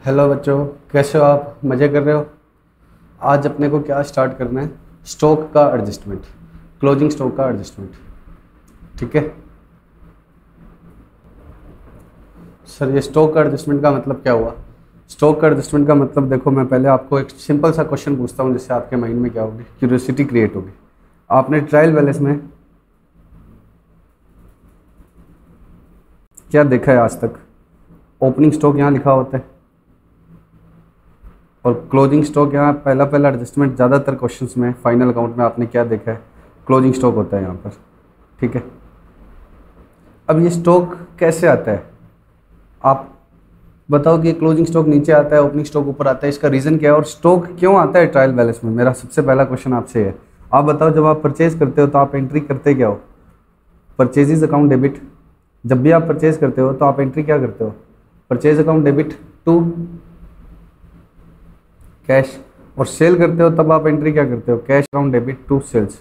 Hello बच्चों, कैसे हो आप? मज़े कर रहे हो? आज अपने को क्या स्टार्ट करना है? स्टॉक का एडजस्टमेंट, क्लोजिंग स्टॉक का एडजस्टमेंट। ठीक है सर, ये स्टॉक का एडजस्टमेंट का मतलब क्या हुआ? स्टॉक का एडजस्टमेंट का मतलब देखो, मैं पहले आपको एक सिंपल सा क्वेश्चन पूछता हूँ जिससे आपके माइंड में क्या होगी, क्यूरियोसिटी क्रिएट होगी। आपने ट्रायल बैलेंस में क्या देखा है आज तक? ओपनिंग स्टॉक यहाँ लिखा होता है और क्लोजिंग स्टॉक यहाँ पहला एडजस्टमेंट। ज़्यादातर क्वेश्चंस में फाइनल अकाउंट में आपने क्या देखा है? क्लोजिंग स्टॉक होता है यहाँ पर। ठीक है, अब ये स्टॉक कैसे आता है? आप बताओ कि क्लोजिंग स्टॉक नीचे आता है, ओपनिंग स्टॉक ऊपर आता है, इसका रीज़न क्या है? और स्टॉक क्यों आता है ट्रायल बैलेंस में? मेरा सबसे पहला क्वेश्चन आपसे है। आप बताओ, जब आप परचेज करते हो तो आप एंट्री करते क्या हो? Purchases account debit. जब भी आप परचेज करते हो तो आप एंट्री क्या करते हो? Purchase account debit to cash. और सेल करते हो तब आप एंट्री क्या करते हो? Cash account debit to sales.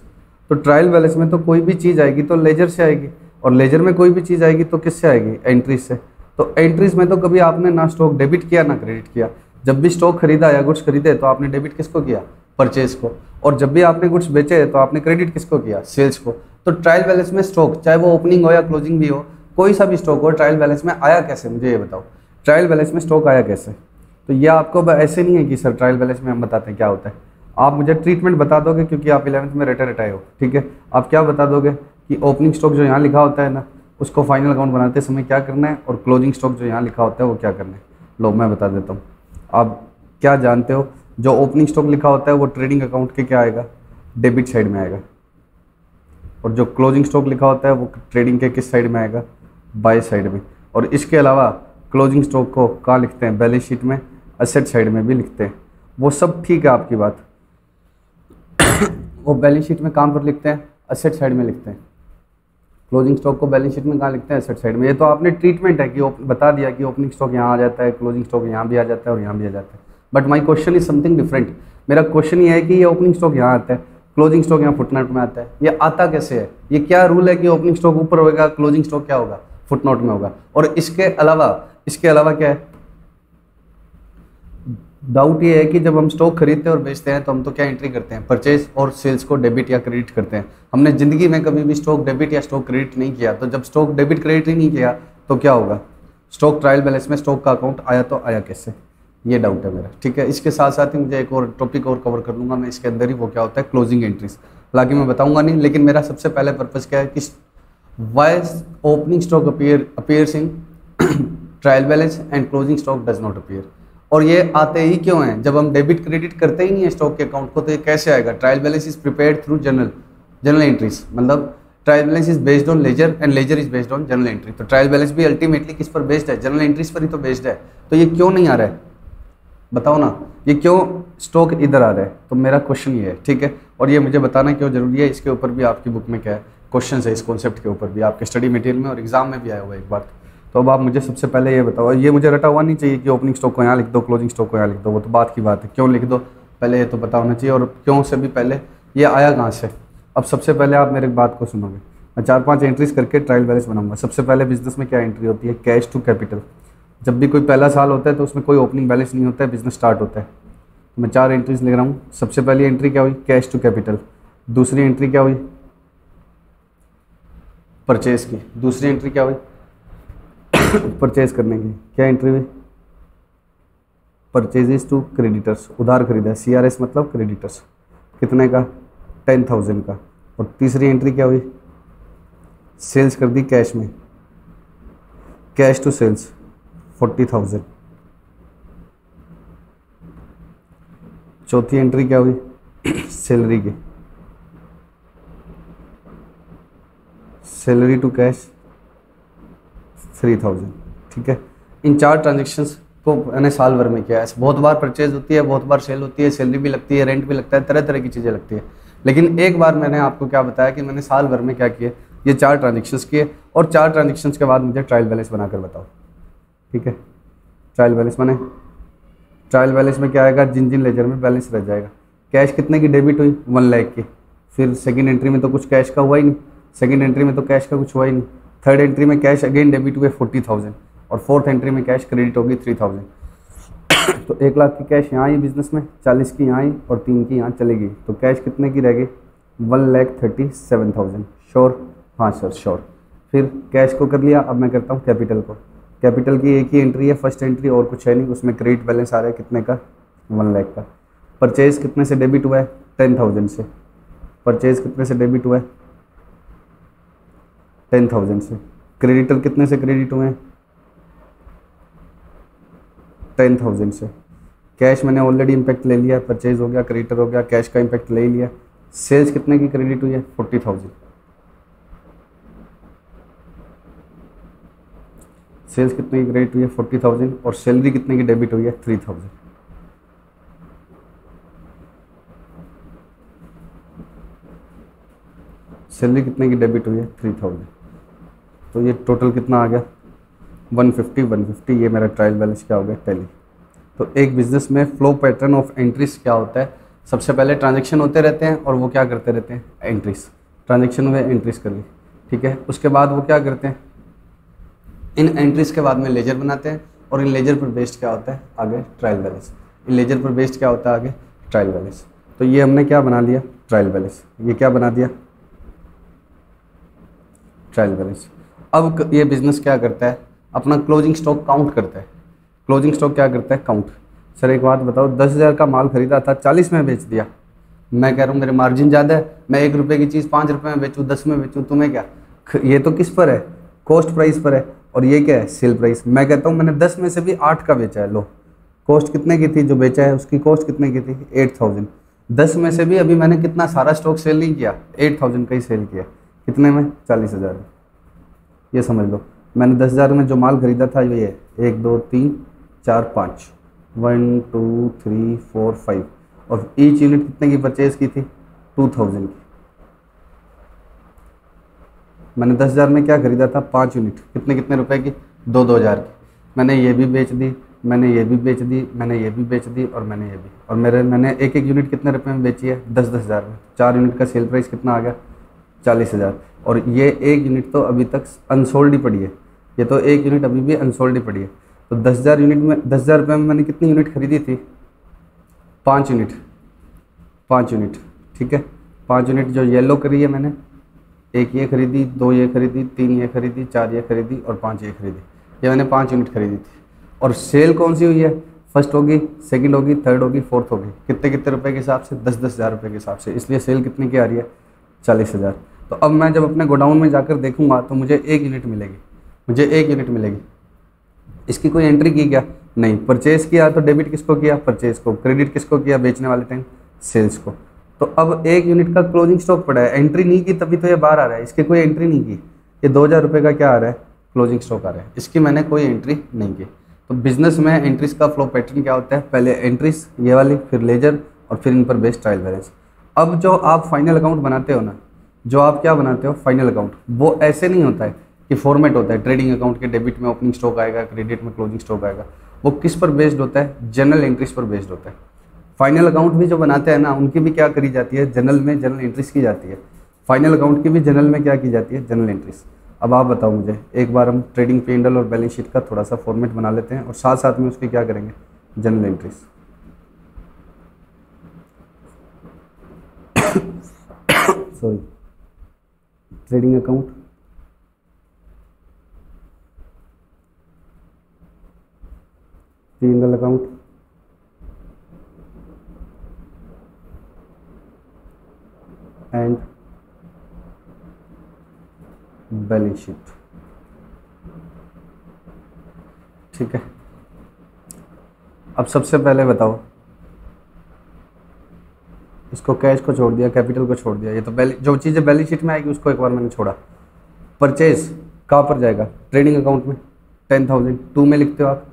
तो ट्रायल बैलेंस में तो कोई भी चीज़ आएगी तो लेजर से आएगी, और लेजर में कोई भी चीज़ आएगी तो किससे आएगी? एंट्रीज से। तो एंट्रीज में तो कभी आपने ना स्टॉक डेबिट किया ना क्रेडिट किया। जब भी स्टॉक खरीदा या गुड्स खरीदे तो आपने डेबिट किसको किया? परचेज को। और जब भी आपने गुड्स बेचे तो आपने क्रेडिट किसको किया? सेल्स को। तो ट्रायल बैलेंस में स्टॉक, चाहे वो ओपनिंग हो या क्लोजिंग भी हो, कोई सा भी स्टॉक हो, ट्रायल बैलेंस में आया कैसे? मुझे ये बताओ, ट्रायल बैलेंस में स्टॉक आया कैसे? तो ये आपको ऐसे नहीं है कि सर ट्रायल बैलेंस में हम बताते हैं क्या होता है। आप मुझे ट्रीटमेंट बता दोगे, क्योंकि आप 11th में रटे हो। ठीक है, आप क्या बता दोगे कि ओपनिंग स्टॉक जो यहाँ लिखा होता है ना, उसको फाइनल अकाउंट बनाते समय क्या करना है, और क्लोजिंग स्टॉक जो यहाँ लिखा होता है वो क्या करना है? लो मैं बता देता हूँ। आप क्या जानते हो? जो ओपनिंग स्टॉक लिखा होता है वो ट्रेडिंग अकाउंट के क्या आएगा? डेबिट साइड में आएगा। और जो क्लोजिंग स्टॉक लिखा होता है वो ट्रेडिंग के किस साइड में आएगा? बाय साइड में। और इसके अलावा क्लोजिंग स्टॉक को कहाँ लिखते हैं? बैलेंस शीट में एसेट साइड में भी लिखते हैं। वो सब ठीक है आपकी बात। वो बैलेंस शीट में कहाँ पर लिखते हैं? एसेट साइड में लिखते हैं। क्लोजिंग स्टॉक को बैलेंस शीट में कहाँ लिखते हैं? एसेट साइड में। ये तो आपने ट्रीटमेंट है कि बता दिया कि ओपनिंग स्टॉक यहाँ आ जाता है, क्लोजिंग स्टॉक यहाँ भी आ जाता है और यहाँ भी आ जाता है। But my question is something different. मेरा क्वेश्चन ये है कि ये ओपनिंग स्टॉक यहाँ आता है, क्लोजिंग स्टॉक यहाँ फुटनोट में आता है। ये आता कैसे है? ये क्या रूल है कि ओपनिंग स्टॉक ऊपर होगा, क्लोजिंग स्टॉक क्या होगा? फुटनोट में होगा। और इसके अलावा क्या है? डाउट ये है कि जब हम स्टॉक खरीदते हैं और बेचते हैं तो हम तो क्या एंट्री करते हैं? परचेज और सेल्स को डेबिट या क्रेडिट करते हैं। हमने ज़िंदगी में कभी भी स्टॉक डेबिट या स्टॉक क्रेडिट नहीं किया। तो जब स्टॉक डेबिट क्रेडिट ही नहीं किया तो क्या होगा? स्टॉक ट्रायल बैलेंस में स्टॉक का अकाउंट आया तो आया कैसे? ये डाउट है मेरा। ठीक है, इसके साथ साथ ही मुझे एक और टॉपिक और कवर कर लूँगा मैं इसके अंदर ही, वो क्या होता है? Closing entries. हालांकि मैं बताऊँगा नहीं, लेकिन मेरा सबसे पहले पर्पज़ क्या है कि why opening stock appears in trial balance and closing stock does not appear. और ये आते ही क्यों हैं? जब हम डेबिट क्रेडिट करते ही नहीं है स्टॉक के अकाउंट को, तो ये कैसे आएगा? Trial balance is prepared through journal entries. मतलब trial balance is based on ledger and ledger is based on journal entry. तो ट्रायल बैलेंस भी अल्टीमेटली किस पर बेस्ड है? जनरल एंट्रीज पर ही तो बेस्ड है। तो ये क्यों नहीं आ रहा है? बताओ ना, ये क्यों स्टॉक इधर आ रहा है? तो मेरा क्वेश्चन ये है। ठीक है, और ये मुझे बताना क्यों जरूरी है, इसके ऊपर भी आपकी बुक में क्या है क्वेश्चन है, इस कॉन्सेप्ट के ऊपर भी आपके स्टडी मटेरियल में और एग्जाम में भी आया हुआ है एक बार। तो अब आप मुझे सबसे पहले ये बताओ, ये मुझे रटा हुआ नहीं चाहिए कि ओपनिंग स्टॉक को यहाँ लिख दो, क्लोजिंग स्टॉक को यहाँ लिख दो। वो तो बात की बात है, क्यों लिख दो पहले ये तो पता होना चाहिए। और क्यों से भी पहले ये आया कहाँ से? अब सबसे पहले आप मेरे बात को सुनोगे। मैं 4-5 एंट्रीज करके ट्रायल बैलेंस बनाऊंगा। सबसे पहले बिजनेस में क्या एंट्री होती है? Cash to capital. जब भी कोई पहला साल होता है तो उसमें कोई ओपनिंग बैलेंस नहीं होता है, बिजनेस स्टार्ट होता है। तो मैं 4 एंट्रीज लिख रहा हूँ। सबसे पहली एंट्री क्या हुई? Cash to capital. दूसरी एंट्री क्या हुई? परचेज की। दूसरी एंट्री क्या हुई? परचेज करने की। क्या एंट्री हुई? Purchases to creditors. उधार खरीदा है, CRS मतलब क्रेडिटर्स। कितने का? 10,000 का। और तीसरी एंट्री क्या हुई? सेल्स कर दी कैश में, कैश टू सेल्स 40,000। चौथी एंट्री क्या हुई? सैलरी की, सैलरी टू कैश 3,000। ठीक है, इन 4 ट्रांजेक्शन्स को मैंने साल भर में किया है। बहुत बार परचेज होती है, बहुत बार सेल होती है, सैलरी भी लगती है, रेंट भी लगता है, तरह तरह की चीज़ें लगती है। लेकिन एक बार मैंने आपको क्या बताया कि मैंने साल भर में क्या किए? ये 4 ट्रांजेक्शन्स किए। और 4 ट्रांजेक्शन्स के बाद मुझे ट्रायल बैलेंस बनाकर बताओ। ठीक है, ट्रायल बैलेंस बने। ट्रायल बैलेंस में क्या आएगा? जिन लेजर में बैलेंस रह जाएगा। कैश कितने की डेबिट हुई? 1 लाख की। फिर सेकंड एंट्री में तो कुछ कैश का हुआ ही नहीं, सेकंड एंट्री में तो कैश का कुछ हुआ ही नहीं। थर्ड एंट्री में कैश अगेन डेबिट हुए 40,000 और फोर्थ एंट्री में कैश क्रेडिट होगी 3,000। तो 1 लाख की कैश यहाँ आई बिजनेस में, 40 की यहाँ आई और 3 की यहाँ चली गई, तो कैश कितने की रह गई? 1,37,000। श्योर? हाँ सर श्योर। फिर कैश को कर लिया, अब मैं करता हूँ कैपिटल को। कैपिटल की एक ही एंट्री है, फर्स्ट एंट्री, और कुछ है नहीं, उसमें क्रेडिट बैलेंस आ रहा है कितने का? 1 लाख का। परचेज कितने से डेबिट हुआ है? 10,000 से। परचेज कितने से डेबिट हुआ है? 10,000 से। क्रेडिटर कितने से क्रेडिट हुए हैं? 10,000 से। कैश मैंने ऑलरेडी इम्पैक्ट ले लिया, परचेज हो गया, क्रेडिटर हो गया, कैश का इम्पैक्ट ले लिया। सेल्स कितने की क्रेडिट हुई है? 40,000। सेल्स कितने की क्रेडिट हुई है? 40,000। और सैलरी कितने की डेबिट हुई है? 3,000। सैलरी कितने की डेबिट हुई है? 3,000। तो ये टोटल कितना आ गया? 150। ये मेरा ट्रायल बैलेंस क्या हो गया? टैली। तो एक बिजनेस में फ्लो पैटर्न ऑफ एंट्रीज क्या होता है? सबसे पहले ट्रांजैक्शन होते रहते हैं और वो क्या करते रहते हैं? एंट्रीज। ट्रांजैक्शन हुए, एंट्रीज कर ली, ठीक है। उसके बाद वो क्या करते हैं? इन एंट्रीज के बाद में लेजर बनाते हैं, और इन लेजर पर बेस्ड क्या होता है? आगे ट्रायल बैलेंस। इन लेजर पर बेस्ड क्या होता है? आगे ट्रायल बैलेंस। तो ये हमने क्या बना लिया? Trial balance. ये क्या बना दिया? Trial balance. अब ये बिजनेस क्या करता है? अपना क्लोजिंग स्टॉक काउंट करता है। क्लोजिंग स्टॉक क्या करता है? काउंट। सर एक बात बताओ, 10,000 का माल खरीदा था, 40 में बेच दिया, मैं कह रहा हूँ मेरे मार्जिन ज़्यादा है, मैं 1 रुपये की चीज़ 5 रुपये में बेचूँ, 10 में बेचूँ, तुम्हें क्या? ये तो किस पर है? कॉस्ट प्राइस पर है। और ये क्या है? Sale price. मैं कहता हूँ मैंने 10 में से भी 8 का बेचा है। लो, कॉस्ट कितने की थी जो बेचा है? उसकी कॉस्ट कितने की थी? 8,000। 10 में से भी अभी मैंने कितना सारा स्टॉक सेल नहीं किया, 8,000 का ही सेल किया। कितने में? 40,000 में। ये समझ लो, मैंने 10,000 में जो माल खरीदा था ये 1 2 3 4 5, 1 2 3 4 5, और ईच यूनिट कितने की परचेज की थी? 2,000 की। मैंने 10,000 में क्या खरीदा था? 5 यूनिट। कितने कितने रुपए की? 2-2 हज़ार की। मैंने ये भी बेच दी, मैंने ये भी बेच दी, मैंने ये भी बेच दी, और मैंने ये भी। और मैंने एक एक यूनिट कितने रुपए में बेची है? 10-10 हज़ार में। 4 यूनिट का सेल प्राइस कितना आ गया? 40,000। और ये एक यूनिट तो अभी तक अनसोल्ड ही पड़ी है, ये तो एक यूनिट अभी भी अनसोल्ड ही पड़ी है। तो 10,000 यूनिट में, 10,000 रुपये में मैंने कितनी यूनिट खरीदी थी? 5 यूनिट। 5 यूनिट, ठीक है। 5 यूनिट जो येलो करी है मैंने, 1 ये खरीदी, 2 ये खरीदी, 3 ये खरीदी, 4 ये खरीदी, और 5 ये खरीदी। ये मैंने 5 यूनिट खरीदी थी। और सेल कौन सी हुई है? फर्स्ट होगी, सेकंड होगी, थर्ड होगी, फोर्थ होगी। कितने कितने रुपए के हिसाब से? 10-10 हज़ार रुपये के हिसाब से। इसलिए सेल कितनी की आ रही है? 40,000। तो अब मैं जब अपने गोडाउन में जाकर देखूंगा तो मुझे 1 यूनिट मिलेगी, मुझे 1 यूनिट मिलेगी। इसकी कोई एंट्री की क्या? नहीं। परचेज किया तो डेबिट किसको किया? परचेज को। क्रेडिट किसको किया? बेचने वाले टाइम सेल्स को। तो अब 1 यूनिट का क्लोजिंग स्टॉक पड़ा है, एंट्री नहीं की तभी तो ये बाहर आ रहा है। इसकी कोई एंट्री नहीं की, ये 2,000 रुपये का क्या आ रहा है? क्लोजिंग स्टॉक आ रहा है। इसकी मैंने कोई एंट्री नहीं की। तो बिजनेस में एंट्रीज का फ्लो पैटर्न क्या होता है? पहले एंट्रीज ये वाली, फिर लेजर, और फिर इन पर बेस्ड ट्रायल बैलेंस। अब जो आप फाइनल अकाउंट बनाते हो ना, जो आप क्या बनाते हो फाइनल अकाउंट, वो ऐसे नहीं होता है कि फॉर्मेट होता है ट्रेडिंग अकाउंट के डेबिट में ओपनिंग स्टॉक आएगा, क्रेडिट में क्लोजिंग स्टॉक आएगा। वो किस पर बेस्ड होता है? जनरल एंट्रीज पर बेस्ड होता है। फाइनल अकाउंट भी जो बनाते हैं ना, उनकी भी क्या करी जाती है? जनरल में जनरल एंट्रीज की जाती है। फाइनल अकाउंट की भी जनरल में क्या की जाती है? General entries. अब आप बताओ मुझे, एक बार हम ट्रेडिंग P&L और बैलेंस शीट का थोड़ा सा फॉर्मेट बना लेते हैं और साथ साथ में उसकी क्या करेंगे? General entries. Sorry, trading account, P&L account, and balance sheet, ठीक है। अब सबसे पहले बताओ, इसको कैश को छोड़ दिया, कैपिटल को छोड़ दिया, ये तो जो चीज़ें बैलेंस शीट में आएगी उसको एक बार मैंने छोड़ा। परचेज कहाँ पर जाएगा? ट्रेडिंग अकाउंट में 10,000, 2 में लिखते हो आप।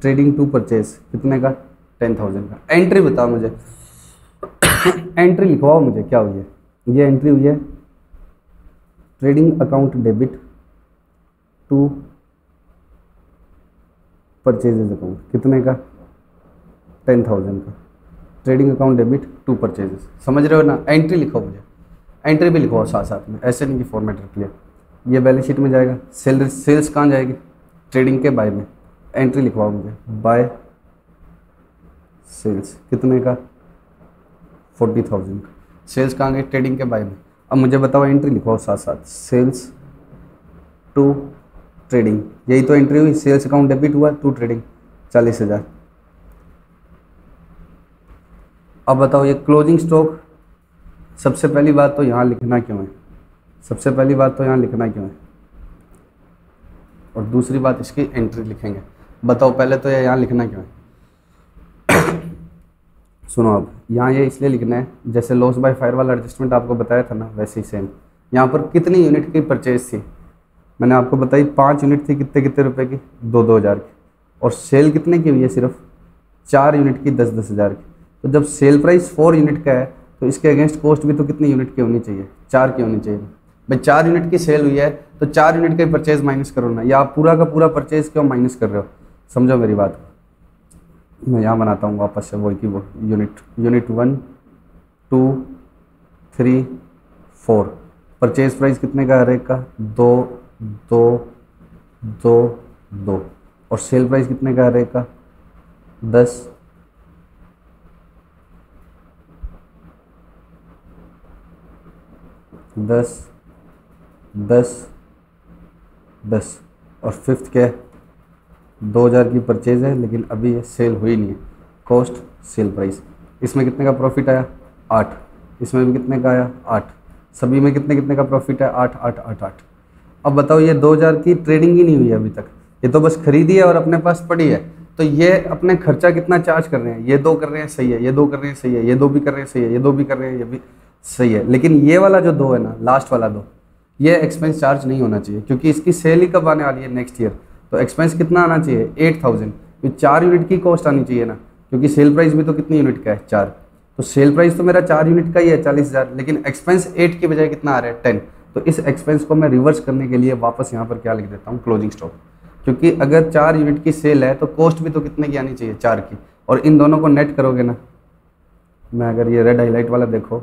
ट्रेडिंग टू परचेज कितने का? 10,000 का। एंट्री बताओ मुझे, एंट्री लिखवाओ मुझे, क्या हुई है? ये एंट्री हुई है trading account debit to purchases account, कितने का? 10,000 का। Trading account debit to purchases, समझ रहे हो ना? एंट्री लिखो मुझे, एंट्री भी लिखवाओ साथ साथ में, ऐसे नहीं कि फॉर्मेट रख लिया। ये बैलेंस शीट में जाएगा। सेल्स कहाँ जाएगी? ट्रेडिंग के बाय में। एंट्री लिखवाओ मुझे, बाय सेल्स कितने का, 40,000। सेल्स कहाँ गई, ट्रेडिंग के बाय में। अब मुझे बताओ एंट्री लिखवाओ साथ साथ, सेल्स टू ट्रेडिंग, यही तो एंट्री हुई, सेल्स अकाउंट डेबिट हुआ टू ट्रेडिंग 40,000। अब बताओ ये क्लोजिंग स्टॉक, सबसे पहली बात तो यहाँ लिखना क्यों है, सबसे पहली बात तो यहाँ लिखना क्यों है, और दूसरी बात इसकी एंट्री लिखेंगे। बताओ पहले तो ये यहाँ लिखना क्यों है। सुनो, अब यहाँ ये इसलिए लिखना है, जैसे लॉस बाय फायर वाला एडजस्टमेंट आपको बताया था ना, वैसे ही सेम यहाँ पर कितनी यूनिट की परचेज थी, मैंने आपको बताई 5 यूनिट थी, कितने कितने रुपए की, 2,000 की। और सेल कितने की हुई है, सिर्फ 4 यूनिट की 10,000 की। तो जब सेल प्राइस 4 यूनिट का है तो इसके अगेंस्ट कॉस्ट भी तो कितनी यूनिट की होनी चाहिए, 4 की होनी चाहिए भाई। 4 यूनिट की सेल हुई है तो 4 यूनिट का परचेज माइनस करो ना, या आप पूरा का पूरा परचेज क्यों माइनस कर रहे हो, समझो मेरी बात। मैं यहाँ बनाता हूँ वापस से वही की वो यूनिट 1 2 3 4। परचेज प्राइस कितने का हर एक का, 2 2 2 2। और सेल प्राइस कितने का हर एक का, 10 10 10 10। और फिफ्थ क्या है, 2,000 की परचेज है लेकिन अभी ये सेल हुई नहीं है, कॉस्ट सेल प्राइस। इसमें कितने का प्रॉफिट आया, 8। इसमें भी कितने का आया, 8। सभी में कितने कितने का प्रॉफिट है, 8 8 8 8। अब बताओ ये 2,000 की ट्रेडिंग ही नहीं हुई है अभी तक, ये तो बस खरीदी है और अपने पास पड़ी है। तो ये अपने खर्चा कितना चार्ज कर रहे हैं, ये 2 कर रहे हैं सही है, ये 2 कर रहे हैं सही है, ये 2 भी कर रहे हैं सही है, ये 2 भी कर रहे हैं, ये भी सही है। लेकिन ये वाला जो 2 है ना, लास्ट वाला 2, ये एक्सपेंस चार्ज नहीं होना चाहिए, क्योंकि इसकी सेल ही कब आने वाली है, नेक्स्ट ईयर। तो एक्सपेंस कितना आना चाहिए, 8,000। तो 4 यूनिट की कॉस्ट आनी चाहिए ना, क्योंकि सेल प्राइस भी तो कितनी यूनिट का है, 4। तो सेल प्राइस तो मेरा 4 यूनिट का ही है 40,000, लेकिन एक्सपेंस 8 की बजाय कितना आ रहा है, 10। तो इस एक्सपेंस को मैं रिवर्स करने के लिए वापस यहाँ पर क्या लिख देता हूँ, क्लोजिंग स्टॉक। क्योंकि अगर 4 यूनिट की सेल है तो कॉस्ट भी तो कितने की आनी चाहिए, 4 की। और इन दोनों को नेट करोगे ना, मैं अगर ये रेड हाईलाइट वाला देखो,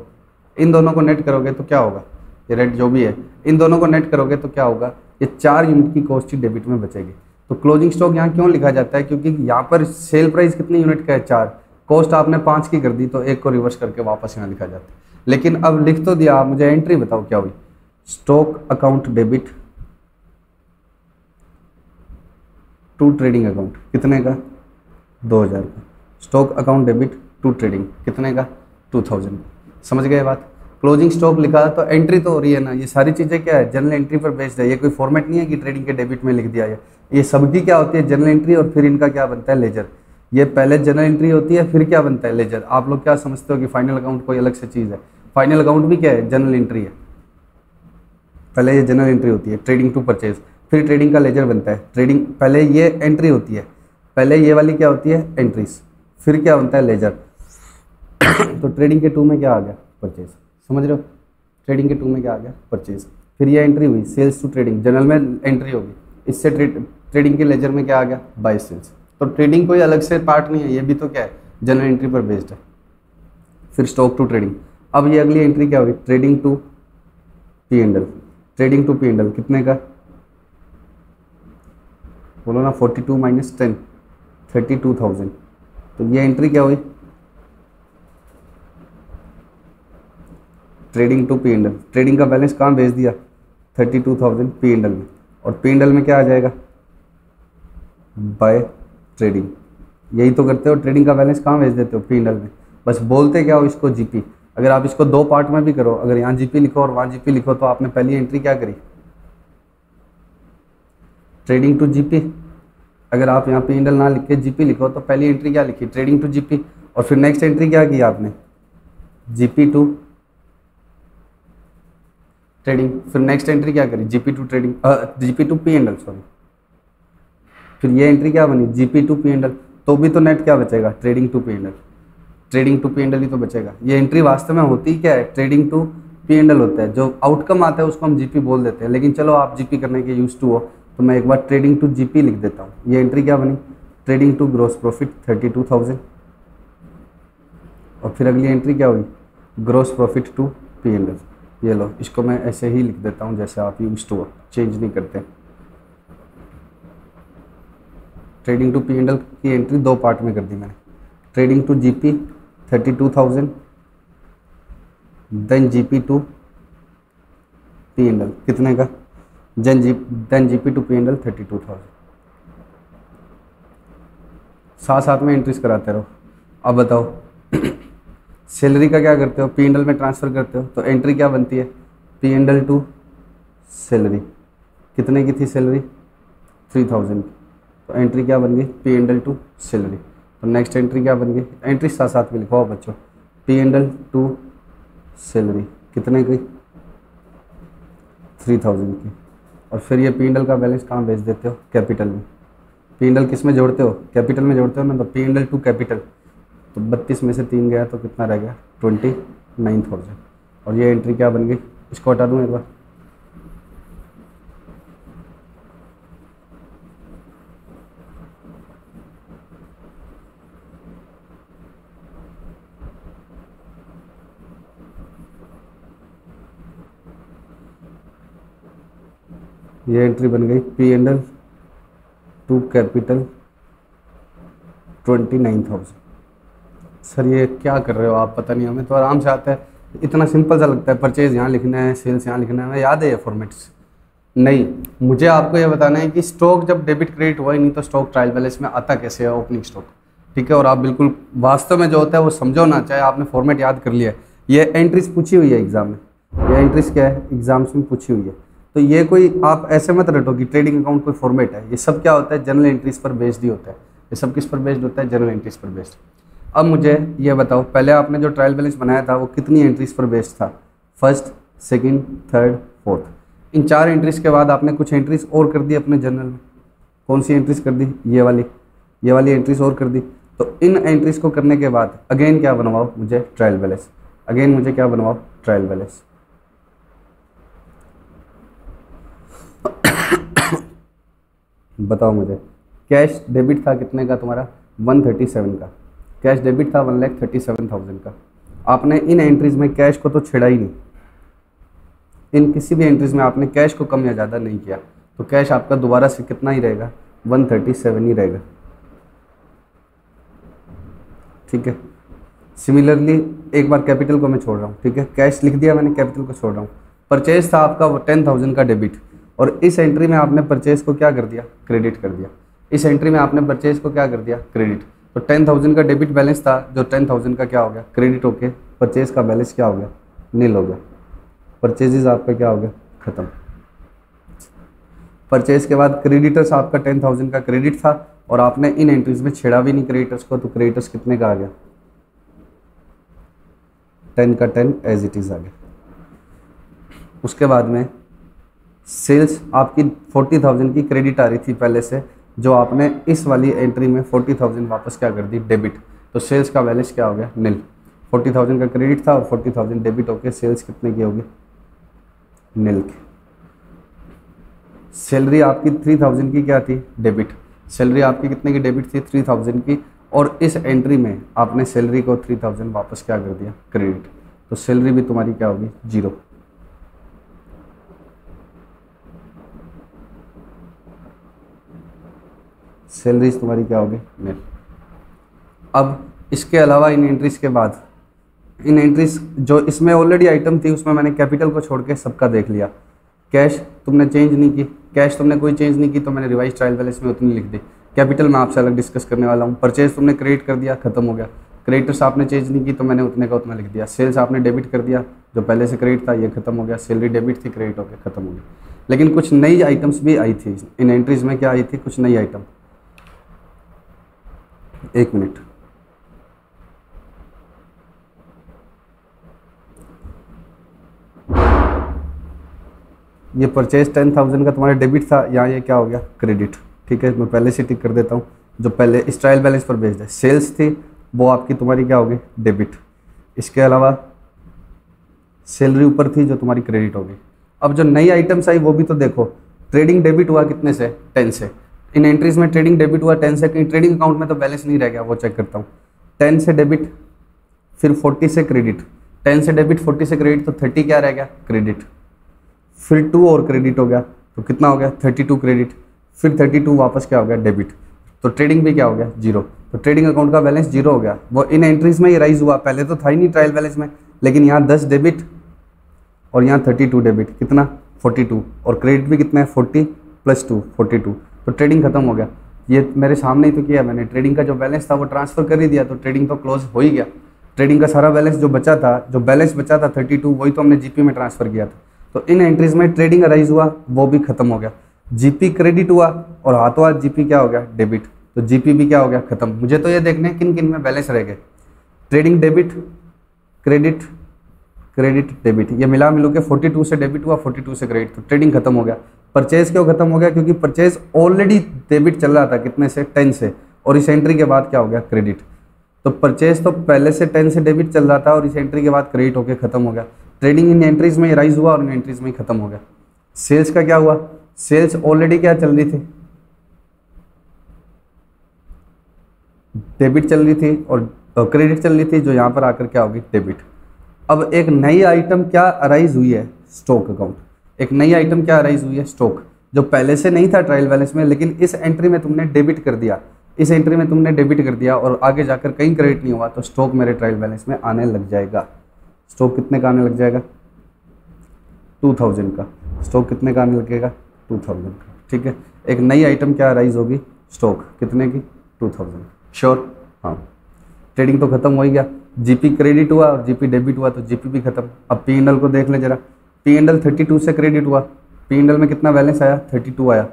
इन दोनों को नेट करोगे तो क्या होगा, ये रेड जो भी है, इन दोनों को नेट करोगे तो क्या होगा, ये 4 यूनिट की कॉस्ट ही डेबिट में बचेगी। तो क्लोजिंग स्टॉक यहाँ क्यों लिखा जाता है, क्योंकि यहाँ पर सेल प्राइस कितनी यूनिट का है, 4, कॉस्ट आपने 5 की कर दी, तो 1 को रिवर्स करके वापस यहाँ लिखा जाता है। लेकिन अब लिख तो दिया, मुझे एंट्री बताओ क्या हुई, stock account debit to trading account कितने का, 2,000 का। Stock account debit to trading कितने का, 2,000। समझ गए बात। क्लोजिंग स्टॉक लिखा तो एंट्री तो हो रही है ना, ये सारी चीज़ें क्या है, जनरल एंट्री पर बेस्ड है। ये कोई फॉर्मेट नहीं है कि ट्रेडिंग के डेबिट में लिख दिया है, ये सबकी क्या होती है, जनरल एंट्री, और फिर इनका क्या बनता है, लेजर। ये पहले जनरल एंट्री होती है, फिर क्या बनता है, लेजर। आप लोग क्या समझते हो कि फाइनल अकाउंट कोई अलग से चीज़ है, फाइनल अकाउंट भी क्या है, जनरल एंट्री है। पहले ये जनरल एंट्री होती है, ट्रेडिंग टू परचेज, फिर ट्रेडिंग का लेजर बनता है। ट्रेडिंग पहले ये एंट्री होती है, पहले ये वाली क्या होती है, एंट्रीज, फिर क्या बनता है, लेजर। तो ट्रेडिंग के 2 में क्या आ गया, परचेज। समझ रहे हो, ट्रेडिंग के 2 में क्या आ गया, परचेज। फिर ये एंट्री हुई, सेल्स टू ट्रेडिंग, जनरल में एंट्री होगी, इससे ट्रेडिंग के लेजर में क्या आ गया, बाय सेल्स। तो ट्रेडिंग कोई अलग से पार्ट नहीं है, ये भी तो क्या है, जनरल एंट्री पर बेस्ड है। फिर स्टॉक टू ट्रेडिंग। अब ये अगली एंट्री क्या होगी, trading to P and L. Trading to P and L कितने का, बोलो ना, 42 माइनस 10, 32,000। तो ये एंट्री क्या हुई, trading to P and L. Trading का बैलेंस कहाँ भेज दिया, 32,000 पी एंड एल में। और पी एंड एल में क्या आ जाएगा, बाय ट्रेडिंग। यही तो करते हो, ट्रेडिंग का बैलेंस कहाँ भेज देते हो, पी एंड एल में। बस बोलते क्या हो इसको, जीपी। अगर आप इसको 2 पार्ट में भी करो, अगर यहाँ जीपी लिखो और वहाँ जीपी लिखो, तो आपने पहली एंट्री क्या करी, ट्रेडिंग टू जीपी। अगर आप यहाँ पी एंड एल ना लिख के जीपी लिखो, तो पहली एंट्री क्या लिखी, ट्रेडिंग टू जीपी। और फिर नेक्स्ट एंट्री क्या की आपने, जीपी टू ट्रेडिंग। फिर नेक्स्ट एंट्री क्या करी, GP to trading, GP to P and L, sorry. फिर ये एंट्री क्या बनी, GP to P and L. तो भी तो नेट क्या बचेगा, trading to P and L. Trading to P and L ही तो बचेगा। ये एंट्री वास्तव में होती क्या है, trading to P and L होता है। जो आउटकम आता है उसको हम जीपी बोल देते हैं, लेकिन चलो आप जीपी करने के यूज टू हो, तो मैं एक बार ट्रेडिंग टू जीपी लिख देता हूँ। ये एंट्री क्या बनी, ट्रेडिंग टू ग्रॉस प्रॉफिट 32,000। और फिर अगली एंट्री क्या हुई, gross profit to P and L. ये लो, इसको मैं ऐसे ही लिख देता हूँ जैसे आप यूज टू हो, चेंज नहीं करते। ट्रेडिंग टू P&L की एंट्री दो पार्ट में कर दी मैंने। Trading to GP 32,000, then GP to P&L कितने का, देन GP टू P&L 32,000। साथ साथ में एंट्रीज कराते रहो। अब बताओ सैलरी का क्या करते हो, P&L में ट्रांसफ़र करते हो, तो एंट्री क्या बनती है, P&L टू सैलरी। कितने की थी सैलरी, 3,000 की, तो एंट्री क्या बन गई, P&L टू सैलरी। तो नेक्स्ट एंट्री क्या बन गई, एंट्री साथ साथ में लिखो बच्चों, P&L टू सैलरी कितने की, 3,000 की। और फिर ये P&L का बैलेंस कहाँ भेज देते हो, कैपिटल में। P&L किस में जोड़ते हो, कैपिटल में जोड़ते हो ना, तो P&L टू कैपिटल, तो 32 में से 3 गया तो कितना रह गया, 29,000। और ये एंट्री क्या बन गई, इसको हटा दूँ एक बार, ये एंट्री बन गई P&L टू कैपिटल 29,000। सर ये क्या कर रहे हो आप, पता नहीं, हमें तो आराम से आता है, इतना सिंपल सा लगता है, परचेज यहाँ लिखना है, सेल्स यहाँ लिखना है, हमें याद है ये फॉर्मेट्स। नहीं, मुझे आपको ये बताना है कि स्टॉक जब डेबिट क्रेडिट हुआ ही नहीं तो स्टॉक ट्रायल बैलेंस में आता कैसे है, ओपनिंग स्टॉक। ठीक है, और आप बिल्कुल वास्तव में जो होता है वो समझो ना, चाहे आपने फॉर्मेट याद कर लिया है, ये एंट्रीज पूछी हुई है एग्जाम में, ये एंट्रीज क्या है एग्जाम्स में पूछी हुई है। तो ये कोई आप ऐसे मत रटो कि ट्रेडिंग अकाउंट कोई फॉर्मेट है, ये सब क्या होता है, जनरल एंट्रीज पर बेस्ड ही होता है। ये सब किस पर बेस्ड होता है, जनरल एंट्रीज पर बेस्ड। अब मुझे ये बताओ, पहले आपने जो ट्रायल बैलेंस बनाया था वो कितनी एंट्रीज पर बेस्ड था, फर्स्ट, सेकंड, थर्ड, फोर्थ। इन 4 एंट्रीज के बाद आपने कुछ एंट्रीज और कर दी अपने जर्नल में। कौन सी एंट्रीज कर दी, ये वाली एंट्रीज और कर दी। तो इन एंट्रीज को करने के बाद अगेन क्या बनवाओ मुझे, ट्रायल बैलेंस। अगेन मुझे क्या बनवाओ, ट्रायल बैलेंस। बताओ मुझे, कैश डेबिट था कितने का तुम्हारा, 137 का। कैश डेबिट था 1,37,000 का। आपने इन एंट्रीज में कैश को तो छेड़ा ही नहीं, इन किसी भी एंट्रीज में आपने कैश को कम या ज़्यादा नहीं किया, तो कैश आपका दोबारा से कितना ही रहेगा, 137 ही रहेगा। ठीक है, सिमिलरली एक बार कैपिटल को मैं छोड़ रहा हूँ। ठीक है, कैश लिख दिया मैंने, कैपिटल को छोड़ रहा हूँ। परचेज था आपका 10,000 का डेबिट, और इस एंट्री में आपने परचेज को क्या कर दिया, क्रेडिट कर दिया। इस एंट्री में आपने परचेज को क्या कर दिया, क्रेडिट। तो 10,000 का डेबिट बैलेंस था, जो 10,000 का क्या हो गया, क्रेडिट होके परचेज का बैलेंस क्या हो गया, नील हो गया। परचेजेज आपका क्या हो गया, खत्म। परचेज के बाद क्रेडिटर्स आपका 10,000 का क्रेडिट था, और आपने इन एंट्रीज में छेड़ा भी नहीं क्रेडिटर्स को, तो क्रेडिटर्स कितने का आ गया, 10 का 10 एज इट इज आ गया। उसके बाद में सेल्स आपकी 40,000 की क्रेडिट आ रही थी पहले से, जो आपने इस वाली एंट्री में 40,000 वापस क्या कर दी, डेबिट। तो सेल्स का बैलेंस क्या हो गया, नील। 40,000 का क्रेडिट था और 40,000 डेबिट होके सेल्स कितने की होगी, नील की। सैलरी आपकी 3,000 की क्या थी, डेबिट। सैलरी आपकी कितने की डेबिट थी, 3,000 की, और इस एंट्री में आपने सैलरी को 3,000 वापस क्या कर दिया, क्रेडिट। तो सैलरी भी तुम्हारी क्या होगी, 0। सैलरीज तुम्हारी क्या होगी, नील। अब इसके अलावा इन एंट्रीज के बाद, इन एंट्रीज जो इसमें ऑलरेडी आइटम थी उसमें मैंने कैपिटल को छोड़ के सबका देख लिया। कैश तुमने चेंज नहीं की, कैश तुमने कोई चेंज नहीं की, तो मैंने रिवाइज ट्रायल बैलेंस में उतनी लिख दी। कैपिटल मैं आपसे अलग डिस्कस करने वाला हूँ। परचेज तुमने क्रेडिट कर दिया, खत्म हो गया। क्रेडिटर्स आपने चेंज नहीं की, तो मैंने उतने का उतना लिख दिया। सेल्स आपने डेबिट कर दिया, जो पहले से क्रेडिट था ये खत्म हो गया। सैलरी डेबिट थी, क्रेडिट हो गया, खत्म हो गया। लेकिन कुछ नई आइटम्स भी आई थी इन एंट्रीज में। क्या आई थी, कुछ नई आइटम। एक मिनट, ये परचेज 10,000 का तुम्हारा डेबिट था, यहाँ ये क्या हो गया, क्रेडिट। ठीक है, मैं पहले से टिक कर देता हूँ, जो पहले इस ट्रायल बैलेंस पर बेस्ड है। सेल्स थी वो आपकी तुम्हारी क्या होगी, डेबिट। इसके अलावा सैलरी ऊपर थी जो तुम्हारी क्रेडिट होगी। अब जो नई आइटम्स आई वो भी तो देखो। ट्रेडिंग डेबिट हुआ कितने से, 10 से। इन एंट्रीज में ट्रेडिंग डेबिट हुआ 10 से, कहीं ट्रेडिंग अकाउंट में तो बैलेंस नहीं रह गया, वो चेक करता हूँ। 10 से डेबिट, फिर 40 से क्रेडिट। 10 से डेबिट, 40 से क्रेडिट, तो 30 क्या रह गया, क्रेडिट। फिर 2 और क्रेडिट हो गया, तो कितना हो गया, 32 क्रेडिट। फिर 32 वापस क्या हो गया, डेबिट। तो ट्रेडिंग भी क्या हो गया, जीरो। तो ट्रेडिंग अकाउंट का बैलेंस जीरो हो गया। वो इन एंट्रीज में ही राइज हुआ, पहले तो था ही नहीं ट्रायल बैलेंस में, लेकिन यहाँ 10 डेबिट और यहाँ 32 डेबिट, कितना 42, और क्रेडिट भी कितना है 40 + 2 42। तो ट्रेडिंग खत्म हो गया। ये मेरे सामने ही तो किया मैंने, ट्रेडिंग का जो बैलेंस था वो ट्रांसफर कर ही दिया, तो ट्रेडिंग तो क्लोज हो ही गया। ट्रेडिंग का सारा बैलेंस जो बचा था, जो बैलेंस बचा था 32, वही तो हमने जीपी में ट्रांसफर किया था। तो इन एंट्रीज में ट्रेडिंग अराइज हुआ, वो भी खत्म हो गया। जीपी क्रेडिट हुआ और हाथों हाथ जीपी क्या हो गया, डेबिट। तो जीपी भी क्या हो गया, खत्म। मुझे तो ये देखने किन किन में बैलेंस रह गए, trading debit, credit, credit debit, ये मिला मिलू के 42 से डेबिट हुआ, 42 से क्रेडिट, तो ट्रेडिंग खत्म हो गया। परचेज क्यों खत्म हो गया, क्योंकि परचेज ऑलरेडी डेबिट चल रहा था, कितने से 10 से, और इस एंट्री के बाद क्या हो गया, क्रेडिट। तो परचेज तो पहले से 10 से डेबिट चल रहा था और इस एंट्री के बाद क्रेडिट होकर खत्म हो गया। ट्रेडिंग इन एंट्रीज में राइज हुआ और इन एंट्रीज में ही खत्म हो गया। सेल्स का क्या हुआ, सेल्स ऑलरेडी क्या चल रही थी, डेबिट चल रही थी और क्रेडिट चल रही थी, जो यहाँ पर आकर क्या होगी, डेबिट। अब एक नई आइटम क्या अराइज हुई है, स्टॉक अकाउंट। एक नई आइटम क्या अराइज हुई है, स्टॉक, जो पहले से नहीं था ट्रायल बैलेंस में, लेकिन इस एंट्री में तुमने डेबिट कर दिया, इस एंट्री में तुमने डेबिट कर दिया और आगे जाकर कहीं क्रेडिट नहीं हुआ, तो स्टॉक मेरे ट्रायल बैलेंस में आने लग जाएगा। स्टॉक कितने का आने लग जाएगा, 2000 का। स्टॉक कितने का आने लगेगा, 2000 का, ठीक है। एक नई आइटम क्या अराइज होगी, स्टॉक, कितने की, 2000। श्योर, हाँ। ट्रेडिंग तो खत्म हो ही गया, जीपी क्रेडिट हुआ और जीपी डेबिट हुआ, तो जीपी भी खत्म। अब पी&एल को देख ले जरा, पी&एल 32 से क्रेडिट हुआ, पी&एल में कितना बैलेंस आया, 32 आया,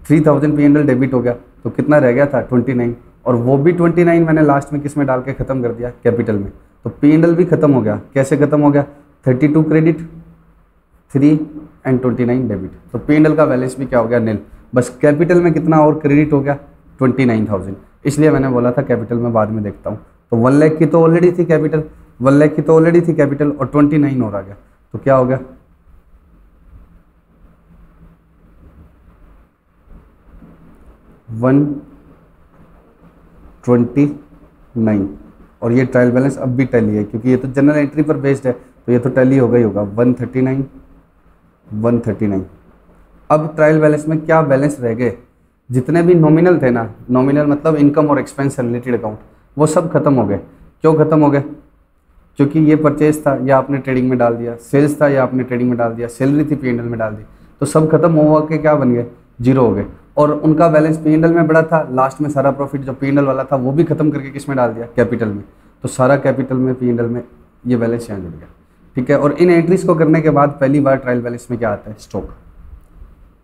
3000 पी&एल डेबिट हो गया, तो कितना रह गया था, 29, और वो भी 29 मैंने लास्ट में किस में डाल के खत्म कर दिया, कैपिटल में। तो पी&एल भी खत्म हो गया। कैसे खत्म हो गया, 32 क्रेडिट, 3 एंड 29 डेबिट, तो पी&एल का बैलेंस भी क्या हो गया, नील। बस कैपिटल में कितना और क्रेडिट हो गया, 29,000। इसलिए मैंने बोला था कैपिटल में बाद में देखता हूँ। तो 1 लाख की तो ऑलरेडी थी कैपिटल, 1 लाख की तो ऑलरेडी थी कैपिटल, और 29 और आ गया, तो क्या हो गया, 129। और ये ट्रायल बैलेंस अब भी टैली है, क्योंकि ये तो जनरल एंट्री पर बेस्ड है, तो ये तो टैली होगा ही होगा। 139, 139। अब ट्रायल बैलेंस में क्या बैलेंस रह गए, जितने भी नॉमिनल थे ना, नॉमिनल मतलब इनकम और एक्सपेंस से रिलेटेड अकाउंट, वो सब खत्म हो गए। क्यों खत्म हो गए, क्योंकि ये परचेज था या आपने ट्रेडिंग में डाल दिया, सेल्स था या आपने ट्रेडिंग में डाल दिया, सैलरी थी पी&एल में डाल दी, तो सब खत्म हो के क्या बन गए, जीरो हो गए। और उनका बैलेंस पी&एल में बड़ा था, लास्ट में सारा प्रॉफिट जो पी&एल वाला था वो भी खत्म करके किस में डाल दिया, कैपिटल में। तो सारा कैपिटल में पी&एल में ये बैलेंस यहाँ जुड़ गया, ठीक है। और इन एंट्रीज को करने के बाद पहली बार ट्रायल बैलेंस में क्या आता है, स्टॉक।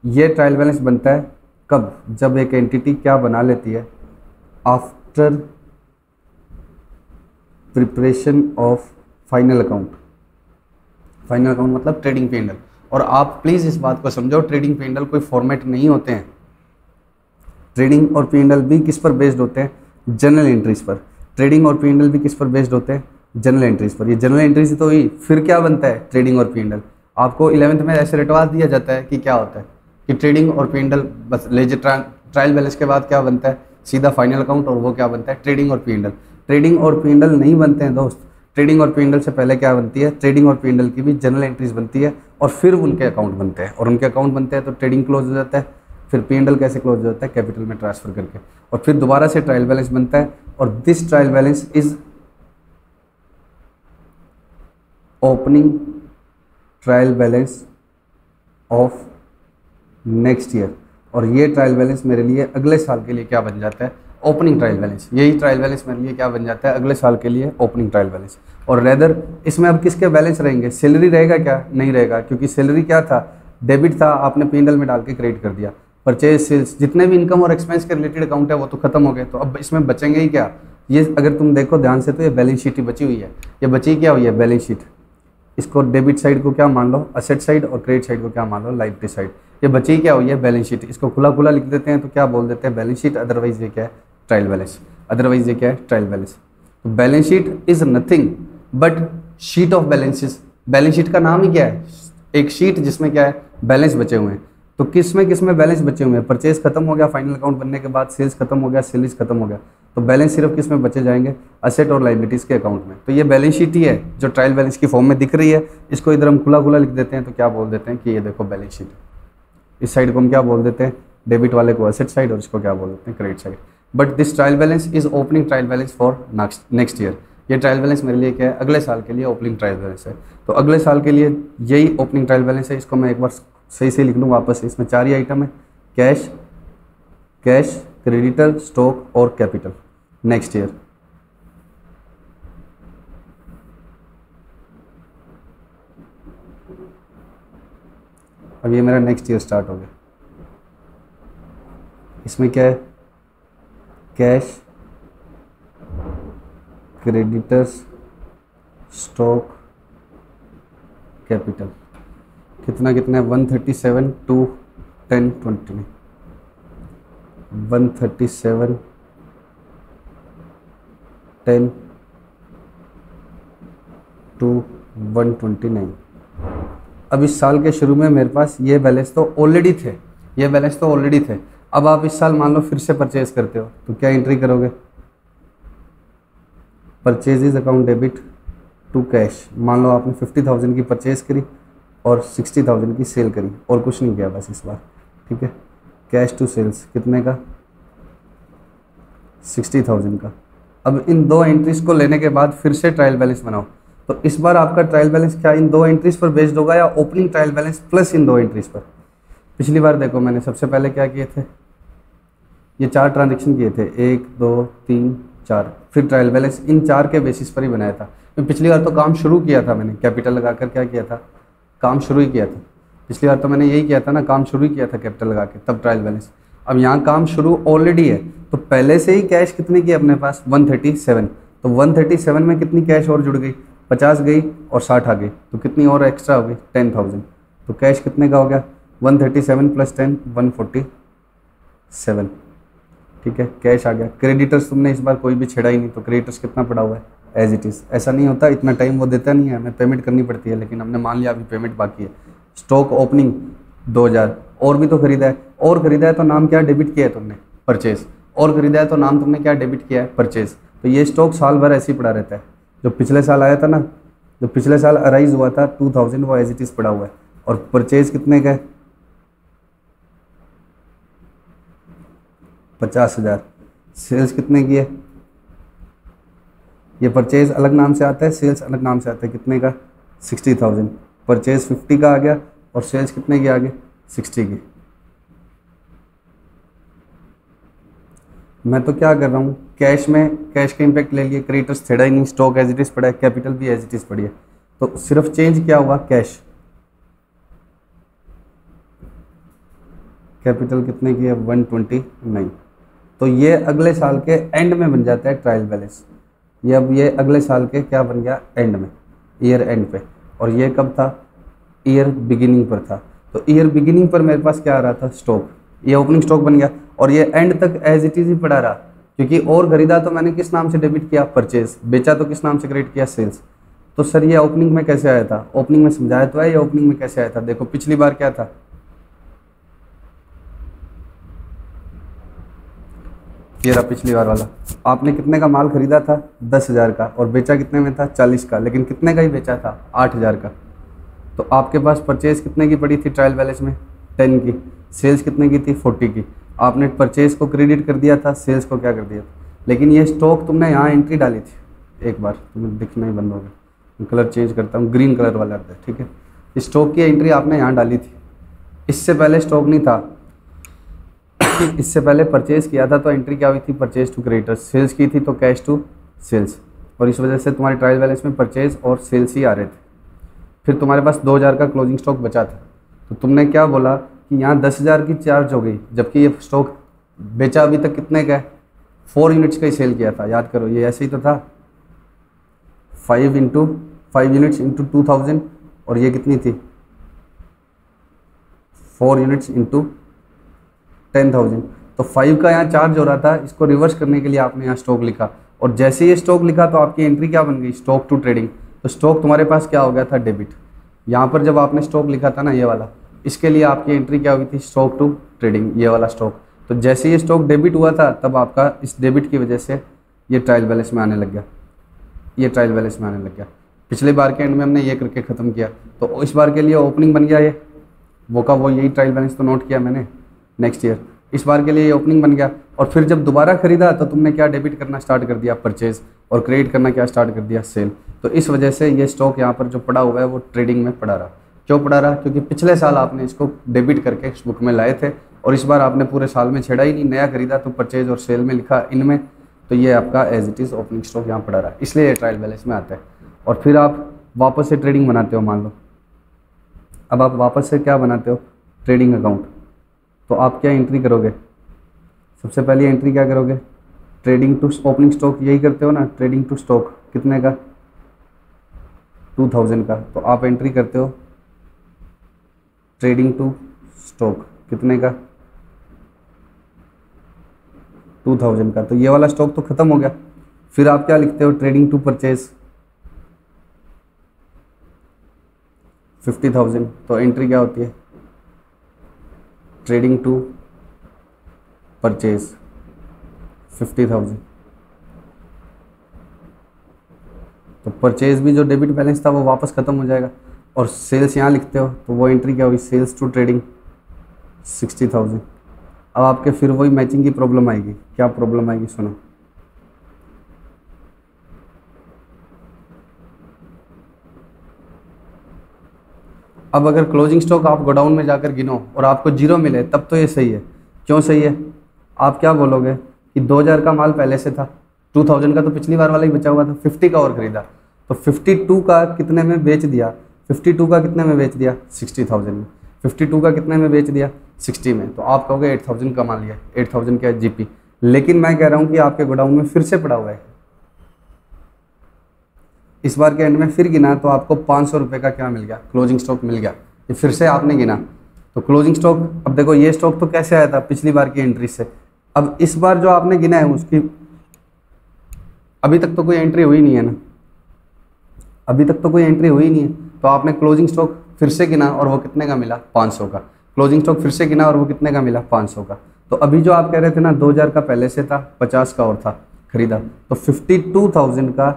ये ट्रायल बैलेंस बनता है कब, जब एक एंटिटी क्या बना लेती है, after preparation of final account. Final account मतलब ट्रेडिंग पी&एल। और आप प्लीज़ इस बात को समझो, ट्रेडिंग पी&एल कोई फॉर्मेट नहीं होते हैं। ट्रेडिंग और पी&एल भी किस पर बेस्ड होते हैं, जनरल एंट्रीज पर। ट्रेडिंग और पी&एल भी किस पर बेस्ड होते हैं, जनरल एंट्रीज पर। ये जनरल एंट्रीज तो हुई, फिर क्या बनता है, ट्रेडिंग और पी&एल। आपको 11th में ऐसे रटवा दिया जाता है कि क्या होता है, कि ट्रेडिंग और पी&एल बस लेजर ट्रायल बैलेंस के बाद क्या बनता है, सीधा फाइनल अकाउंट, और वो क्या बनता है, ट्रेडिंग और पी&एल। ट्रेडिंग और पी&एल नहीं बनते हैं दोस्त, ट्रेडिंग और पी&एल से पहले क्या बनती है, ट्रेडिंग और पी&एल की भी जनरल एंट्रीज बनती है, और फिर उनके अकाउंट बनते हैं। और उनके अकाउंट बनते हैं तो ट्रेडिंग क्लोज हो जाता है, फिर पी&एल कैसे क्लोज हो जाता है, कैपिटल में ट्रांसफर करके, और फिर दोबारा से ट्रायल बैलेंस बनता है। और this trial balance is opening trial balance of next year. और ये ट्रायल बैलेंस मेरे लिए अगले साल के लिए क्या बन जाता है, ओपनिंग ट्रायल बैलेंस। यही ट्रायल बैलेंस मेरे लिए क्या बन जाता है, अगले साल के लिए ओपनिंग ट्रायल बैलेंस। और रेदर इसमें अब किसके बैलेंस रहेंगे, सैलरी रहेगा क्या, नहीं रहेगा, क्योंकि सैलरी क्या था, डेबिट था, आपने पी&एल में डाल के क्रेडिट कर दिया। परचेज, सेल्स, जितने भी इनकम और एक्सपेंस के रिलेटेड अकाउंट है वो तो खत्म हो गए। तो अब इसमें बचेंगे ही क्या, ये अगर तुम देखो ध्यान से तो ये बैलेंस शीट ही बची हुई है। ये बची क्या हुई है, बैलेंस शीट। इसको डेबिट साइड को क्या मान लो, असेट साइड, और क्रेडिट साइड को क्या मान लो, लायबिलिटी साइड। ये बची क्या हुई है, बैलेंस शीट। इसको खुला खुला लिख देते हैं तो क्या बोल देते हैं, बैलेंस शीट। अदरवाइज ये क्या है, ट्रायल बैलेंस। अदरवाइज ये क्या है, ट्रायल बैलेंस। तो balance sheet is nothing but sheet of balances. Balance sheet का नाम ही क्या है, एक शीट जिसमें क्या है, बैलेंस बचे हुए हैं। तो किस में बैलेंस बचे हुए हैं, परचेज खत्म हो गया फाइनल अकाउंट बनने के बाद, सेल्स खत्म हो गया, सैलरीज खत्म हो गया, तो बैलेंस सिर्फ किस में बचे जाएंगे, असेट और लायबिलिटीज के अकाउंट में। तो ये बैलेंस शीट ही है जो ट्रायल बैलेंस की फॉर्म में दिख रही है। इसको इधर हम खुला खुला लिख देते हैं तो क्या बोल देते हैं कि ये देखो बैलेंस शीट। इस साइड को हम क्या बोल देते हैं, डेबिट वाले को असेट साइड, और इसको क्या बोल देते हैं, credit side. But this trial balance is opening trial balance for next year. ये ट्रायल बैलेंस मेरे लिए क्या है, अगले साल के लिए ओपनिंग ट्रायल बैलेंस है। तो अगले साल के लिए यही ओपनिंग ट्रायल बैलेंस है। इसको मैं एक बार सही से लिख लूँ वापस। इसमें 4 ही आइटम है, कैश, क्रेडिटर, स्टॉक और कैपिटल नेक्स्ट ईयर। अब ये मेरा नेक्स्ट ईयर स्टार्ट हो गया। इसमें क्या है, कैश, क्रेडिटर्स, स्टॉक, कैपिटल। कितना कितना है, 137 टू 10 20 में 137 10 टू 129। अब इस साल के शुरू में मेरे पास ये बैलेंस तो ऑलरेडी थे, अब आप इस साल मान लो फिर से परचेज करते हो तो क्या एंट्री करोगे, purchases account debit to cash. मान लो आपने 50,000 की परचेज करी और 60,000 की सेल करी और कुछ नहीं किया बस इस बार, ठीक है। कैश टू सेल्स कितने का, 60,000 का। अब इन दो एंट्रीज को लेने के बाद फिर से ट्रायल बैलेंस बनाओ। तो इस बार आपका ट्रायल बैलेंस क्या इन दो एंट्रीज पर बेस्ड होगा या ओपनिंग ट्रायल बैलेंस प्लस इन दो एंट्रीज पर। पिछली बार देखो मैंने सबसे पहले क्या किए थे, ये 4 ट्रांजेक्शन किए थे, 1 2 3 4, फिर ट्रायल बैलेंस इन 4 के बेसिस पर ही बनाया था। तो पिछली बार तो काम शुरू किया था मैंने, कैपिटल लगाकर क्या किया था, काम शुरू ही किया था। पिछली बार तो मैंने यही किया था ना, काम शुरू ही किया था कैपिटल लगा के, तब ट्रायल बैलेंस। अब यहाँ काम शुरू ऑलरेडी है तो पहले से ही कैश कितने की अपने पास, 137। तो 137 में कितनी कैश और जुड़ गई, 50 गई और 60 आ गई, तो कितनी और एक्स्ट्रा हो गई, 10,000। तो कैश कितने का हो गया, 137 प्लस 10 147, ठीक है, कैश आ गया। क्रेडिटर्स तुमने इस बार कोई भी छेड़ा ही नहीं, तो क्रेडिटर्स कितना पड़ा हुआ है, एज इट इज़। ऐसा नहीं होता, इतना टाइम वो देता नहीं है, हमें पेमेंट करनी पड़ती है, लेकिन हमने मान लिया अभी पेमेंट बाकी है। स्टॉक ओपनिंग 2000, और भी तो खरीदा है, और खरीदा है तो नाम क्या डेबिट किया है तुमने, परचेज। और खरीदा है तो नाम तुमने क्या डेबिट किया है, परचेज। तो ये स्टॉक साल भर ऐसे ही पड़ा रहता है। जो पिछले साल आया था ना, जो पिछले साल अराइज हुआ था 2000, वो एज इट इज़ पड़ा हुआ है। और परचेज कितने का है, 50,000। सेल्स कितने की है, ये परचेज अलग नाम से आता है, सेल्स अलग नाम से आता है, कितने का, 60,000। परचेज 50 का आ गया और सेल्स कितने की आ गई, 60 की। मैं तो क्या कर रहा हूँ, कैश में कैश का इम्पैक्ट ले लिए, क्रेडिटर्स छेड़ा ही नहीं, स्टॉक एज इट इज़ पड़ा है, कैपिटल भी एज इट इज़ पड़ी है। तो सिर्फ चेंज क्या हुआ, कैश। कैपिटल कितने की है, 129। तो ये अगले साल के एंड में बन जाता है ट्रायल बैलेंस। ये अब ये अगले साल के क्या बन गया, एंड में, ईयर एंड पे। और ये कब था, ईयर बिगिनिंग पर था। तो ईयर बिगिनिंग पर मेरे पास क्या आ रहा था, स्टॉक। ये ओपनिंग स्टॉक बन गया और ये एंड तक एज इट इज़ ही पड़ा रहा, क्योंकि और खरीदा तो मैंने किस नाम से डेबिट किया, परचेज। बेचा तो किस नाम से क्रेडिट किया, सेल्स। तो सर ये ओपनिंग में कैसे आया था, ओपनिंग में समझाया तो है, ये ओपनिंग में कैसे आया था। देखो पिछली बार क्या था, ये रहा पिछली बार वाला। आपने कितने का माल खरीदा था, 10,000 का, और बेचा कितने में था, 40 का, लेकिन कितने का ही बेचा था, 8,000 का। तो आपके पास परचेज कितने की पड़ी थी ट्रायल बैलेंस में, 10 की। सेल्स कितने की थी, 40 की। आपने परचेज को क्रेडिट कर दिया था, सेल्स को क्या कर दिया था। लेकिन ये स्टॉक तुमने यहाँ एंट्री डाली थी, एक बार तुम्हें दिखना ही बंद हो गया, कलर चेंज करता हूँ, ग्रीन कलर वाला आता है, ठीक है। स्टॉक की एंट्री आपने यहाँ डाली थी, इससे पहले स्टॉक नहीं था। इससे पहले परचेज किया था तो एंट्री क्या हुई थी, परचेज टू क्रेडिटर्स। सेल्स की थी तो कैश टू सेल्स, और इस वजह से तुम्हारे ट्रायल बैलेंस में परचेज और सेल्स ही आ रहे थे। फिर तुम्हारे पास 2,000 का क्लोजिंग स्टॉक बचा था, तो तुमने क्या बोला कि यहाँ 10,000 की चार्ज हो गई, जबकि ये स्टॉक बेचा अभी तक कितने का है, 4 यूनिट्स का ही सेल किया था। याद करो, ये ऐसे ही तो था, 5 यूनिट्स इंटू 2000, और ये कितनी थी, 4 यूनिट्स इंटू 10,000। तो 5 का यहाँ चार्ज हो रहा था, इसको रिवर्स करने के लिए आपने यहाँ स्टॉक लिखा, और जैसे ये स्टॉक लिखा तो आपकी एंट्री क्या बन गई, स्टॉक टू ट्रेडिंग। तो स्टॉक तुम्हारे पास क्या हो गया था, डेबिट। यहाँ पर जब आपने स्टॉक लिखा था ना, ये वाला, इसके लिए आपकी एंट्री क्या हुई थी, स्टॉक टू ट्रेडिंग, ये वाला स्टॉक। तो जैसे ये स्टॉक डेबिट हुआ था तब आपका इस डेबिट की वजह से ये ट्रायल बैलेंस में आने लग गया, ये ट्रायल बैलेंस में आने लग गया। पिछले बार के एंड में हमने ये करके ख़त्म किया, तो इस बार के लिए ओपनिंग बन गया ये, वो का वो, यही ट्रायल बैलेंस तो नोट किया मैंने नेक्स्ट ईयर। इस बार के लिए ये ओपनिंग बन गया। और फिर जब दोबारा खरीदा तो तुमने क्या डेबिट करना स्टार्ट कर दिया, परचेज, और क्रेडिट करना क्या स्टार्ट कर दिया, सेल। तो इस वजह से ये स्टॉक यहाँ पर जो पड़ा हुआ है वो ट्रेडिंग में पड़ा रहा। क्यों पड़ा रहा? क्योंकि पिछले साल आपने इसको डेबिट करके इस बुक में लाए थे और इस बार आपने पूरे साल में छेड़ा ही नहीं, नया खरीदा तो परचेज और सेल में लिखा इनमें, तो ये आपका as it is opening stock यहाँ पड़ा रहा, इसलिए ये ट्रायल बैलेंस में आता है। और फिर आप वापस से ट्रेडिंग बनाते हो, मान लो अब आप वापस से क्या बनाते हो, ट्रेडिंग अकाउंट। तो आप क्या एंट्री करोगे? सबसे पहली एंट्री क्या करोगे? ट्रेडिंग टू ओपनिंग स्टॉक, यही करते हो ना, ट्रेडिंग टू स्टॉक कितने का, 2000 का। तो आप एंट्री करते हो ट्रेडिंग टू स्टॉक कितने का, 2000 का। तो ये वाला स्टॉक तो खत्म हो गया। फिर आप क्या लिखते हो? Trading to purchase 50,000। तो एंट्री क्या होती है? Trading to purchase 50,000। तो परचेज भी जो डेबिट बैलेंस था वो वापस ख़त्म हो जाएगा। और सेल्स यहाँ लिखते हो तो वो एंट्री क्या हुई? Sales to trading 60,000। अब आपके फिर वही मैचिंग की प्रॉब्लम आएगी। क्या प्रॉब्लम आएगी? सुनो, अब अगर क्लोजिंग स्टॉक आप गोडाउन में जाकर गिनो और आपको जीरो मिले तब तो ये सही है। क्यों सही है? आप क्या बोलोगे कि 2000 का माल पहले से था, 2000 का तो पिछली बार वाला ही बचा हुआ था, 50 का और खरीदा, तो 52 का कितने में बेच दिया? 52 का कितने में बेच दिया? 60,000 में। 52 का कितने में बेच दिया? 60 में। तो आप कहोगे 8000 कमा लिया, 8000 क्या जीपी। लेकिन मैं कह रहा हूँ कि आपके गोडाउन में फिर से पड़ा हुआ है। इस बार के एंड में फिर गिना तो आपको 500 रुपये का क्या मिल गया? क्लोजिंग स्टॉक मिल गया। ये फिर से आपने गिना तो क्लोजिंग स्टॉक, अब देखो ये स्टॉक तो कैसे आया था? पिछली बार की एंट्री से। अब इस बार जो आपने गिना है उसकी अभी तक तो कोई एंट्री हुई नहीं है ना, अभी तक तो कोई एंट्री हुई नहीं है। तो आपने क्लोजिंग स्टॉक फिर से गिना और वो कितने का मिला? 500 का। क्लोजिंग स्टॉक फिर से गिना और वो कितने का मिला? 500 का। तो अभी जो आप कह रहे थे ना 2000 का पहले से था, 50 का और था खरीदा, तो 52,000 का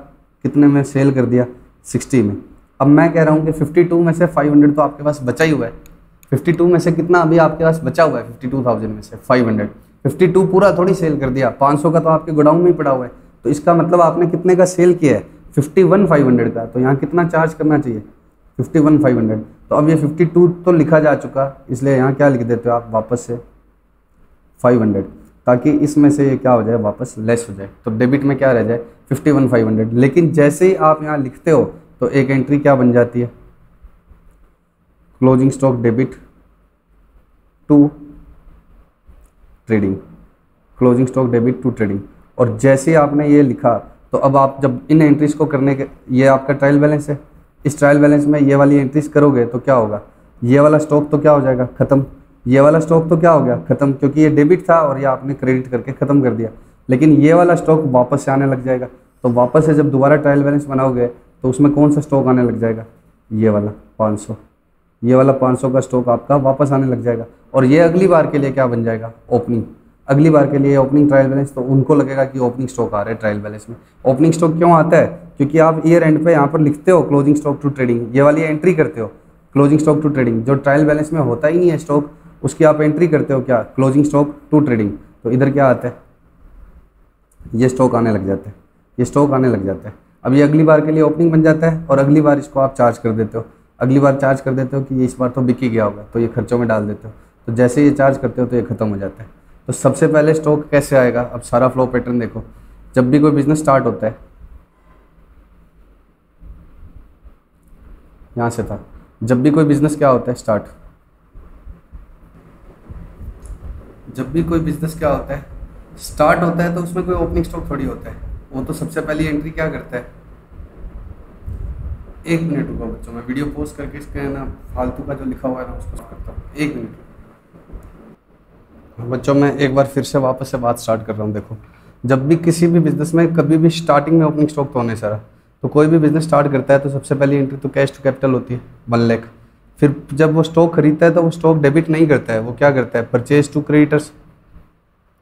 कितने में सेल कर दिया? 60 में। अब मैं कह रहा हूँ कि 52 में से 500 तो आपके पास बचा ही हुआ है। 52 में से कितना अभी आपके पास बचा हुआ है? 52,000 में से 500। 52 पूरा थोड़ी सेल कर दिया, 500 का तो आपके गोडाउन में ही पड़ा हुआ है। तो इसका मतलब आपने कितने का सेल किया है? 51,500 का। तो यहाँ कितना चार्ज करना चाहिए? 51,500। तो अब ये 52 तो लिखा जा चुका, इसलिए यहाँ क्या लिख देते हो आप? वापस से 500, ताकि इसमें से ये क्या हो जाए? वापस लेस हो जाए। तो डेबिट में क्या रह जाए? 51,500। लेकिन जैसे ही आप यहाँ लिखते हो तो एक एंट्री क्या बन जाती है? Closing stock debit to trading, closing stock debit to trading. और जैसे ही आपने ये लिखा तो अब आप जब इन एंट्रीज को करने के, ये आपका ट्रायल बैलेंस है, इस ट्रायल बैलेंस में ये वाली एंट्रीज करोगे तो क्या होगा? ये वाला स्टॉक तो क्या हो जाएगा? खत्म। ये वाला स्टॉक तो क्या हो गया? खत्म, क्योंकि ये डेबिट था और ये आपने क्रेडिट करके ख़त्म कर दिया। लेकिन ये वाला स्टॉक वापस से आने लग जाएगा। तो वापस से जब दोबारा ट्रायल बैलेंस बनाओगे तो उसमें कौन सा स्टॉक आने लग जाएगा? ये वाला 500। ये वाला 500 का स्टॉक आपका वापस आने लग जाएगा। और ये अगली बार के लिए क्या बन जाएगा? ओपनिंग। अगली बार के लिए ओपनिंग ट्रायल बैलेंस। तो उनको लगेगा कि ओपनिंग स्टॉक आ रहा है ट्रायल बैलेंस में। ओपनिंग स्टॉक क्यों आता है? क्योंकि आप ईयर एंड पे यहाँ पर लिखते हो क्लोजिंग स्टॉक टू ट्रेडिंग, ये वाली एंट्री करते हो क्लोजिंग स्टॉक टू ट्रेडिंग। जो ट्रायल बैलेंस में होता ही नहीं है स्टॉक, उसकी आप एंट्री करते हो क्या? Closing stock to trading. तो इधर क्या आता है? ये स्टॉक आने लग जाता है, ये स्टॉक आने लग जाता है। अब ये अगली बार के लिए ओपनिंग बन जाता है और अगली बार इसको आप चार्ज कर देते हो। अगली बार चार्ज कर देते हो कि ये इस बार तो बिक ही गया होगा, तो ये खर्चों में डाल देते हो। तो जैसे ये चार्ज करते हो तो ये खत्म हो जाता है। तो सबसे पहले स्टॉक कैसे आएगा? अब सारा फ्लो पैटर्न देखो। जब भी कोई बिजनेस स्टार्ट होता है, यहाँ से था, जब भी कोई बिजनेस क्या होता है? स्टार्ट। जब भी कोई बिजनेस क्या होता है? स्टार्ट होता है, तो उसमें कोई ओपनिंग स्टॉक थोड़ी होता है। वो तो सबसे पहली एंट्री क्या करता है? 1 मिनट रुको बच्चों, मैं वीडियो पोस्ट करके इसके ना फालतू का जो लिखा हुआ है ना उसको करता हूँ। 1 मिनट बच्चों, मैं एक बार फिर से वापस से बात स्टार्ट कर रहा हूँ। देखो, जब भी किसी भी बिजनेस में कभी भी स्टार्टिंग में ओपनिंग स्टॉक तो होने सारा, तो कोई भी बिजनेस स्टार्ट करता है तो सबसे पहली एंट्री तो कैश टू कैपिटल होती है, 1 लाख। फिर जब वो स्टॉक खरीदता है तो वो स्टॉक डेबिट नहीं करता है, वो क्या करता है? परचेज टू क्रेडिटर्स,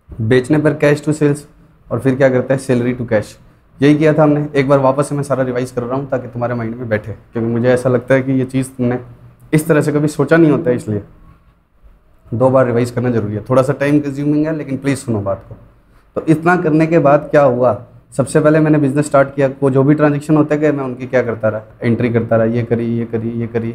बेचने पर कैश टू सेल्स, और फिर क्या करता है? Salary to cash. यही किया था हमने। एक बार वापस से मैं सारा रिवाइज कर रहा हूँ ताकि तुम्हारे माइंड में बैठे, क्योंकि मुझे ऐसा लगता है कि ये चीज़ तुमने इस तरह से कभी सोचा नहीं होता है, इसलिए 2 बार रिवाइज करना जरूरी है, थोड़ा सा टाइम कंज्यूमिंग है लेकिन प्लीज़ सुनो बात को। तो इतना करने के बाद क्या हुआ, सबसे पहले मैंने बिजनेस स्टार्ट किया, को जो भी ट्रांजेक्शन होते गए मैं उनकी क्या करता रहा, एंट्री करता रहा, ये करी ये करी ये करी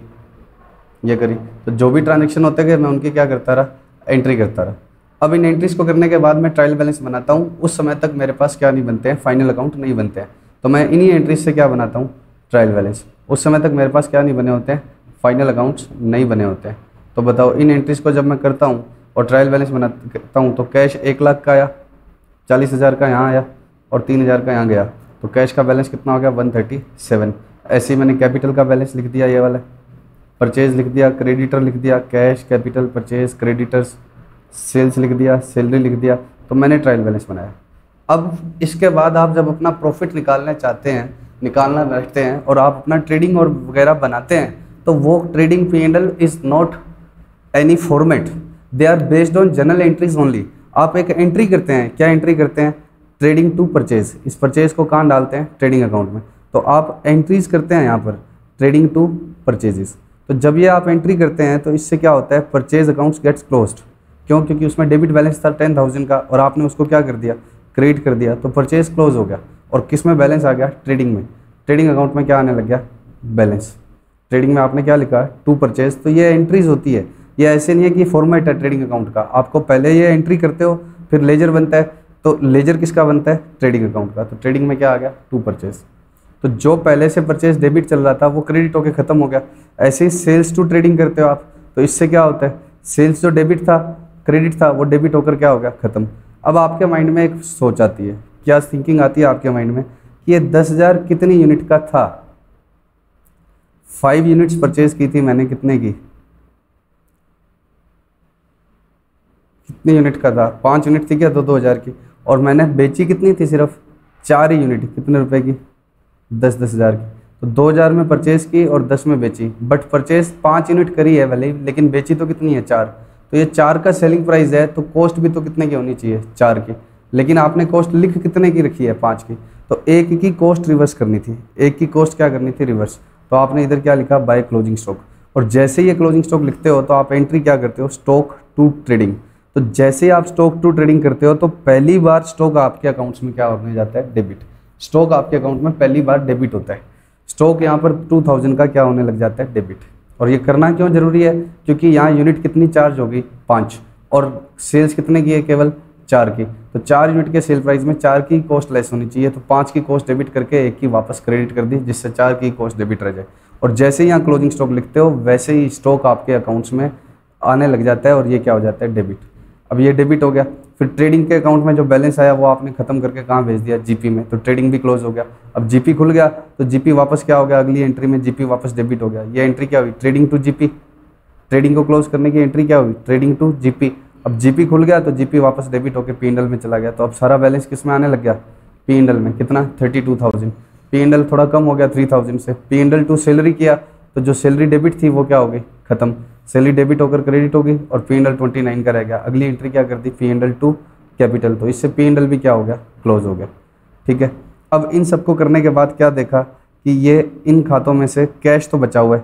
ये करी, तो जो भी ट्रांजेक्शन होते गए मैं उनकी क्या करता रहा, एंट्री करता रहा। अब इन एंट्रीज को करने के बाद मैं ट्रायल बैलेंस बनाता हूँ। उस समय तक मेरे पास क्या नहीं बनते हैं, फाइनल अकाउंट नहीं बनते हैं, तो मैं इन्हीं एंट्रीज से क्या बनाता हूँ, ट्रायल बैलेंस। उस समय तक मेरे पास क्या नहीं बने होते हैं, फाइनल अकाउंट्स नहीं बने होते हैं। तो बताओ इन एंट्रीज को जब मैं करता हूँ और ट्रायल बैलेंस बनाता हूँ तो कैश 1 लाख का आया, 40,000 का यहाँ आया और 3,000 का यहाँ गया, तो कैश का बैलेंस कितना हो गया, 137। ऐसे ही मैंने कैपिटल का बैलेंस लिख दिया, ये वाला परचेज लिख दिया, क्रेडिटर लिख दिया, cash capital purchase creditors, sales लिख दिया, सैलरी लिख दिया, तो मैंने ट्रायल बैलेंस बनाया। अब इसके बाद आप जब अपना प्रॉफिट निकालना चाहते हैं, निकालना बैठते हैं और आप अपना ट्रेडिंग और वगैरह बनाते हैं, तो वो trading P&L is not any format, they are based on general entries only. आप एक एंट्री करते हैं, क्या एंट्री करते हैं, ट्रेडिंग टू परचेज। इस परचेज को कहाँ डालते हैं, ट्रेडिंग अकाउंट में। तो आप एंट्रीज करते हैं यहाँ पर ट्रेडिंग टू परचेजेस। तो जब ये आप एंट्री करते हैं तो इससे क्या होता है, परचेज अकाउंट्स गेट्स क्लोज्ड। क्यों, क्योंकि उसमें डेबिट बैलेंस था 10,000 का और आपने उसको क्या कर दिया, क्रेडिट कर दिया, तो परचेज क्लोज हो गया। और किस में बैलेंस आ गया, ट्रेडिंग में। ट्रेडिंग अकाउंट में क्या आने लग गया, बैलेंस। ट्रेडिंग में आपने क्या लिखा, टू परचेज। तो ये एंट्रीज होती है, ये ऐसे नहीं है कि फॉर्मेट है ट्रेडिंग अकाउंट का। आपको पहले ये एंट्री करते हो, फिर लेजर बनता है, तो लेजर किसका बनता है, ट्रेडिंग अकाउंट का। तो ट्रेडिंग में क्या आ गया, टू परचेज। तो जो पहले से परचेज डेबिट चल रहा था वो क्रेडिट होकर खत्म हो गया। ऐसे ही सेल्स टू ट्रेडिंग करते हो आप, तो इससे क्या होता है, सेल्स जो डेबिट था, क्रेडिट था, वो डेबिट होकर क्या हो गया, खत्म। अब आपके माइंड में एक सोच आती है, क्या थिंकिंग आती है आपके माइंड में कि ये 10,000 कितनी यूनिट का था, 5 यूनिट्स परचेज की थी मैंने, कितने की, कितनी यूनिट का था, 5 यूनिट थी क्या, 2,000 की, और मैंने बेची कितनी थी, सिर्फ 4 ही यूनिट, कितने रुपए की, 10,000 की। तो 2,000 में परचेज की और 10 में बेची, बट परचेज 5 यूनिट करी है भले ही, लेकिन बेची तो कितनी है, 4। तो ये 4 का सेलिंग प्राइस है, तो कॉस्ट भी तो कितने की होनी चाहिए, 4 की। लेकिन आपने कॉस्ट लिख कितने की रखी है, 5 की। तो एक की कॉस्ट रिवर्स करनी थी, एक की कॉस्ट क्या करनी थी, रिवर्स। तो आपने इधर क्या लिखा, बाय क्लोजिंग स्टॉक। और जैसे ही ये क्लोजिंग स्टॉक लिखते हो तो आप एंट्री क्या करते हो, स्टॉक टू ट्रेडिंग। तो जैसे ही आप स्टॉक टू ट्रेडिंग करते हो तो पहली बार स्टॉक आपके अकाउंट्स में क्या होने जाता है, डेबिट। स्टॉक आपके अकाउंट में पहली बार डेबिट होता है। स्टॉक यहाँ पर 2,000 का क्या होने लग जाता है, डेबिट। और ये करना क्यों जरूरी है, क्योंकि यहाँ यूनिट कितनी चार्ज होगी, 5, और सेल्स कितने की है, केवल 4 की। तो 4 यूनिट के सेल प्राइस में 4 की कॉस्ट लेस होनी चाहिए, तो 5 की कॉस्ट डेबिट करके 1 की वापस क्रेडिट कर दी, जिससे 4 की कॉस्ट डेबिट रह जाए। और जैसे ही यहाँ क्लोजिंग स्टॉक लिखते हो वैसे ही स्टॉक आपके अकाउंट्स में आने लग जाता है और ये क्या हो जाता है, डेबिट। अब ये डेबिट हो गया, फिर ट्रेडिंग के अकाउंट में जो बैलेंस आया वो आपने खत्म करके कहाँ भेज दिया, जीपी में। तो ट्रेडिंग भी क्लोज हो गया। अब जीपी खुल गया तो जीपी वापस क्या हो गया, अगली एंट्री में जीपी वापस डेबिट हो गया। ये एंट्री क्या हुई, ट्रेडिंग टू जीपी। ट्रेडिंग को क्लोज करने की एंट्री क्या हुई, ट्रेडिंग टू जीपी। अब जीपी खुल गया तो जीपी वापस डेबिट होकर P&L में चला गया। तो अब सारा बैलेंस किस में आने लग गया, P&L में। कितना, 32,000। P&L थोड़ा कम हो गया 3,000 से। P&L टू सैलरी किया तो जो सैलरी डेबिट थी वो क्या हो गई, खत्म। सैलरी डेबिट होकर क्रेडिट होगी और P&L 29 का रह गया। अगली एंट्री क्या कर दी, P&L टू कैपिटल। तो इससे P&L भी क्या हो गया, क्लोज हो गया। ठीक है। अब इन सबको करने के बाद क्या देखा कि ये इन खातों में से कैश तो बचा हुआ है,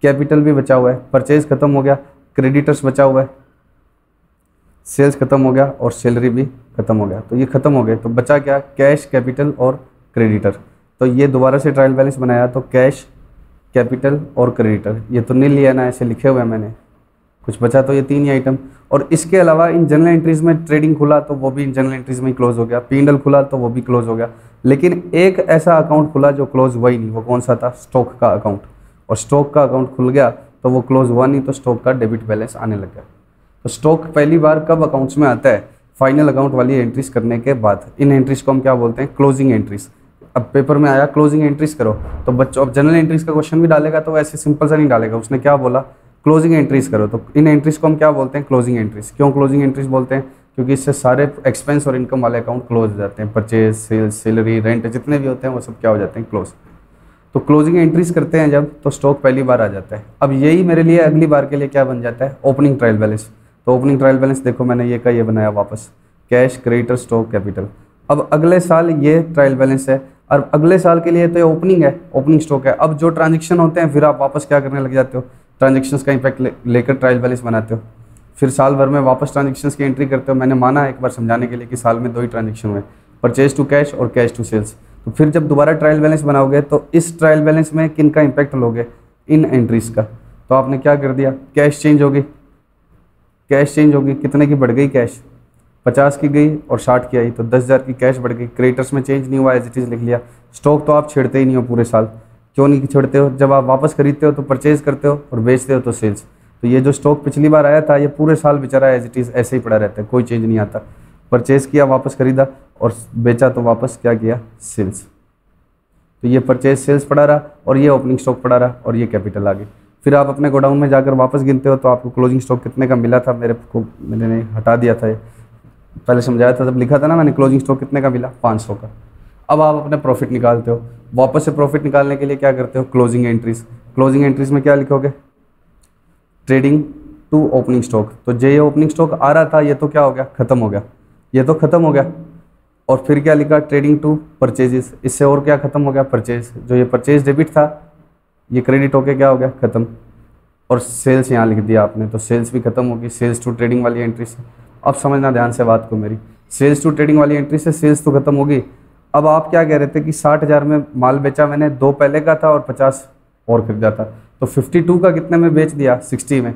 कैपिटल भी बचा हुआ है, परचेज खत्म हो गया, क्रेडिटर्स बचा हुआ है, सेल्स खत्म हो गया और सैलरी भी खत्म हो गया। तो ये खत्म हो गए, तो बचा क्या, कैश, कैपिटल और क्रेडिटर। तो ये दोबारा से ट्रायल बैलेंस बनाया तो कैश, कैपिटल और क्रेडिटर। ये तो नहीं लिया ना, ऐसे लिखे हुए हैं मैंने, कुछ बचा तो ये 3 ही आइटम। और इसके अलावा इन जनरल एंट्रीज में ट्रेडिंग खुला तो वो भी इन जनरल एंट्रीज में ही क्लोज हो गया, P&L खुला तो वो भी क्लोज हो गया। लेकिन एक ऐसा अकाउंट खुला जो क्लोज हुआ ही नहीं, वो कौन सा था, स्टॉक का अकाउंट। और स्टॉक का अकाउंट खुल गया तो वो क्लोज हुआ नहीं, तो स्टॉक का डेबिट बैलेंस आने लग गया। तो स्टॉक पहली बार कब अकाउंट्स में आता है, फाइनल अकाउंट वाली एंट्रीज करने के बाद। इन एंट्रीज को हम क्या बोलते हैं, क्लोजिंग एंट्रीज। अब पेपर में आया क्लोजिंग एंट्रीज करो, तो बच्चों अब जनरल एंट्रीज का क्वेश्चन भी डालेगा तो ऐसे सिंपल सा नहीं डालेगा, उसने क्या बोला, क्लोजिंग एंट्रीज करो। तो इन एंट्रीज को हम क्या बोलते हैं, क्लोजिंग एंट्रीज। क्यों क्लोजिंग एंट्रीज बोलते हैं, क्योंकि इससे सारे एक्सपेंस और इनकम वाले अकाउंट क्लोज हो जाते हैं। परचेज, सेल्स, सैलरी, रेंट, जितने भी होते हैं वो सब क्या हो जाते हैं, क्लोज। तो क्लोजिंग एंट्रीज करते हैं जब, तो स्टॉक पहली बार आ जाता है। अब यही मेरे लिए अगली बार के लिए क्या बन जाता है, ओपनिंग ट्रायल बैलेंस। तो ओपनिंग ट्रायल बैलेंस देखो मैंने ये का ये बनाया वापस, कैश, क्रेडिटर, स्टॉक, कैपिटल। अब अगले साल ये ट्रायल बैलेंस है और अगले साल के लिए तो ये ओपनिंग है, ओपनिंग स्टॉक है। अब जो ट्रांजेक्शन होते हैं फिर आप वापस क्या करने लग जाते हो, ट्रांजेक्शन्स का इम्पैक्ट लेकर ट्रायल बैलेंस बनाते हो। फिर साल भर में वापस ट्रांजेक्शन्स की एंट्री करते हो। मैंने माना एक बार समझाने के लिए कि साल में 2 ही ट्रांजेक्शन हुए, परचेज टू कैश और कैश टू सेल्स। तो फिर जब दोबारा ट्रायल बैलेंस बनाओगे तो इस ट्रायल बैलेंस में किन का इंपैक्ट लोगे, इन एंट्रीज का। तो आपने क्या कर दिया, कैश चेंज होगी, कैश चेंज होगी, कितने की बढ़ गई कैश, 50 की गई और 60 की आई, तो 10,000 की कैश बढ़ गई। क्रेडिटर्स में चेंज नहीं हुआ, एज इट इज़ लिख लिया। स्टॉक तो आप छेड़ते ही नहीं हो पूरे साल, क्यों नहीं छेड़ते हो, जब आप वापस खरीदते हो तो परचेज करते हो और बेचते हो तो सेल्स। तो ये जो स्टॉक पिछली बार आया था ये पूरे साल बेचारा एज इट इज़ ऐसे ही पड़ा रहता है, कोई चेंज नहीं आता। परचेज किया, वापस खरीदा और बेचा तो वापस क्या किया, सेल्स। तो ये परचेज सेल्स पड़ा रहा और ये ओपनिंग स्टॉक पड़ा रहा और ये कैपिटल आ गई। फिर आप अपने गोडाउन में जाकर वापस गिनते हो तो आपको क्लोजिंग स्टॉक कितने का मिला था, मैंने हटा दिया था, ये पहले समझाया था जब लिखा था ना मैंने, क्लोजिंग स्टॉक कितने का मिला, 500 का। अब आप अपने प्रॉफिट निकालते हो, वापस से प्रॉफिट निकालने के लिए क्या करते हो, क्लोजिंग एंट्रीज। क्लोजिंग एंट्रीज में क्या लिखोगे, ट्रेडिंग टू ओपनिंग स्टॉक। तो जो ये ओपनिंग स्टॉक आ रहा था ये तो क्या हो गया, खत्म हो गया, ये तो खत्म हो गया। और फिर क्या लिखा, ट्रेडिंग टू परचेजेस, इससे और क्या खत्म हो गया, परचेज। जो ये परचेज डेबिट था ये क्रेडिट होके क्या हो गया, खत्म। और सेल्स यहाँ लिख दिया आपने, तो सेल्स भी खत्म होगी, सेल्स टू ट्रेडिंग वाली एंट्री से। अब समझना ध्यान से बात को मेरी, सेल्स टू ट्रेडिंग वाली एंट्री से सेल्स तो खत्म होगी। अब आप क्या कह रहे थे कि 60,000 में माल बेचा मैंने, 2 पहले का था और 50 और खरीदा था, तो 52 का कितने में बेच दिया, 60 में।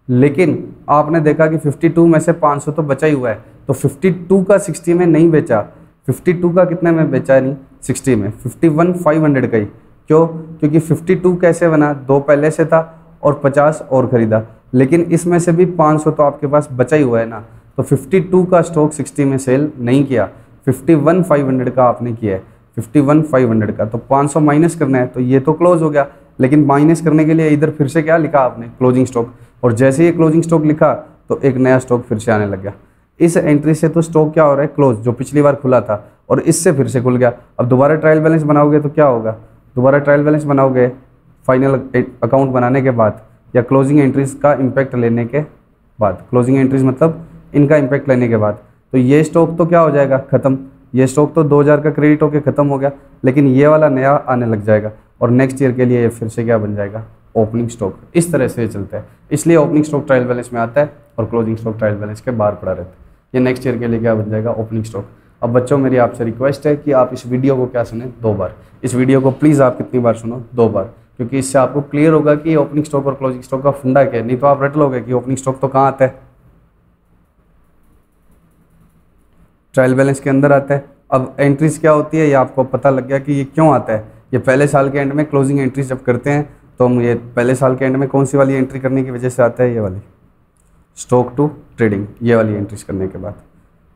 लेकिन आपने देखा कि 52 में से 500 तो बचा ही हुआ है, तो 52 का 60 में नहीं बेचा, 52 का कितने में बेचा, नहीं 60 में, 51,500 का ही। क्यों, क्योंकि 52 कैसे बना, 2 पहले से था और 50 और खरीदा, लेकिन इसमें से भी 500 तो आपके पास बचा ही हुआ है ना। तो 52 का स्टॉक 60 में सेल नहीं किया, 51,500 का आपने किया है, 51,500 का। तो 500 माइनस करना है, तो ये तो क्लोज हो गया, लेकिन माइनस करने के लिए इधर फिर से क्या लिखा आपने, क्लोजिंग स्टॉक। और जैसे ही क्लोजिंग स्टॉक लिखा तो एक नया स्टॉक फिर से आने लग गया। इस एंट्री से तो स्टॉक क्या हो रहा है, क्लोज, जो पिछली बार खुला था, और इससे फिर से खुल गया। अब दोबारा ट्रायल बैलेंस बनाओगे तो क्या होगा, दोबारा ट्रायल बैलेंस बनाओगे फाइनल अकाउंट बनाने के बाद या क्लोजिंग एंट्रीज का इम्पैक्ट लेने के बाद, क्लोजिंग एंट्रीज मतलब इनका इम्पैक्ट लेने के बाद, तो ये स्टॉक तो क्या हो जाएगा, खत्म। ये स्टॉक तो 2,000 का क्रेडिट होकर खत्म हो गया, लेकिन ये वाला नया आने लग जाएगा और नेक्स्ट ईयर के लिए ये फिर से क्या बन जाएगा, ओपनिंग स्टॉक। इस तरह से चलता है, इसलिए ओपनिंग स्टॉक ट्रायल बैलेंस में आता है और क्लोजिंग स्टॉक ट्रायल बैलेंस के बाहर पड़ा रहता है। ये नेक्स्ट ईयर के लिए क्या बन जाएगा, ओपनिंग स्टॉक। अब बच्चों मेरी आपसे रिक्वेस्ट है कि आप इस वीडियो को क्या सुने, 2 बार। इस वीडियो को प्लीज़ आप कितनी बार सुनो, 2 बार, क्योंकि इससे आपको क्लियर होगा कि ओपनिंग स्टॉक और क्लोजिंग स्टॉक का फंडा क्या है। नहीं तो आप रट लोगे कि ओपनिंग स्टॉक तो कहाँ आता है, ट्रायल बैलेंस के अंदर आता है। अब एंट्रीज क्या होती है ये आपको पता लग गया कि ये क्यों आता है। ये पहले साल के एंड में क्लोजिंग एंट्रीज जब करते हैं तो हम ये पहले साल के एंड में कौन सी वाली एंट्री करने की वजह से आता है, ये वाली स्टॉक टू ट्रेडिंग, ये वाली एंट्रीज करने के बाद,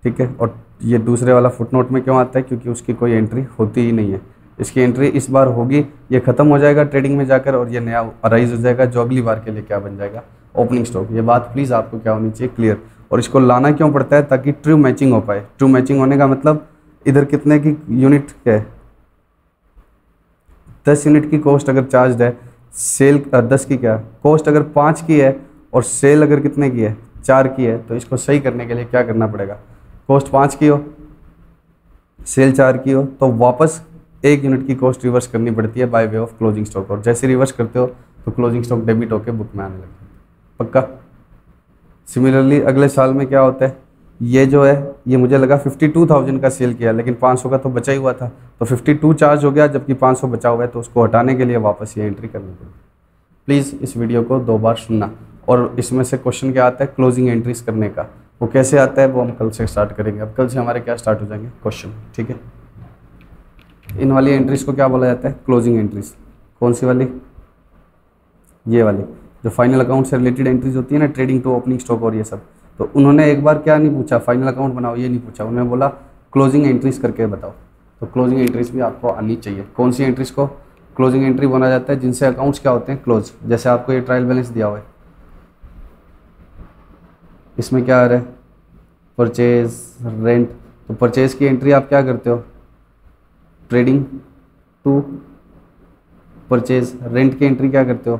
ठीक है। और ये दूसरे वाला फुटनोट में क्यों आता है, क्योंकि उसकी कोई एंट्री होती ही नहीं है। इसकी एंट्री इस बार होगी, ये खत्म हो जाएगा ट्रेडिंग में जाकर और ये नया अराइज हो जाएगा जो अगली बार के लिए क्या बन जाएगा, ओपनिंग स्टॉक। ये बात प्लीज़ आपको क्या होनी चाहिए, क्लियर। और इसको लाना क्यों पड़ता है, ताकि ट्रू मैचिंग हो पाए। ट्रू मैचिंग होने का मतलब इधर कितने की यूनिट है, 10 यूनिट की कॉस्ट अगर चार्ज है, सेल 10 की क्या कॉस्ट अगर 5 की है और सेल अगर कितने की है, 4 की है, तो इसको सही करने के लिए क्या करना पड़ेगा, कॉस्ट 5 की हो, सेल 4 की हो, तो वापस 1 यूनिट की कॉस्ट रिवर्स करनी पड़ती है by way of closing stock. और जैसे रिवर्स करते हो तो क्लोजिंग स्टॉक डेबिट होकर बुक में आने लगता है, पक्का। सिमिलरली अगले साल में क्या होता है, ये जो है ये मुझे लगा 52,000 का सेल किया, लेकिन 500 का तो बचा ही हुआ था, तो 52 चार्ज हो गया, जबकि 500 बचा हुआ है, तो उसको हटाने के लिए वापस ये एंट्री करनी पड़ेगी। प्लीज़ इस वीडियो को 2 बार सुनना। और इसमें से क्वेश्चन क्या आता है, क्लोजिंग एंट्रीज करने का, वो कैसे आता है वो हम कल से स्टार्ट करेंगे। अब कल से हमारे क्या स्टार्ट हो जाएंगे, क्वेश्चन, ठीक है। इन वाली एंट्रीज को क्या बोला जाता है, क्लोजिंग एंट्रीज। कौन सी वाली, ये वाली जो फाइनल अकाउंट से रिलेटेड एंट्रीज होती है ना, ट्रेडिंग टू ओपनिंग स्टॉक और ये सब। तो उन्होंने एक बार क्या नहीं पूछा, फाइनल अकाउंट बनाओ, ये नहीं पूछा, उन्होंने बोला क्लोजिंग एंट्रीज करके बताओ। तो क्लोजिंग एंट्रीज भी आपको आनी चाहिए। कौन सी एंट्रीज को क्लोजिंग एंट्री बोला जाता है, जिनसे अकाउंट्स क्या होते हैं, क्लोज। जैसे आपको ये ट्रायल बैलेंस दिया हुआ है, इसमें क्या आ रहा है, परचेज, रेंट। तो परचेज की एंट्री आप क्या करते हो, ट्रेडिंग टू परचेज। रेंट की एंट्री क्या करते हो,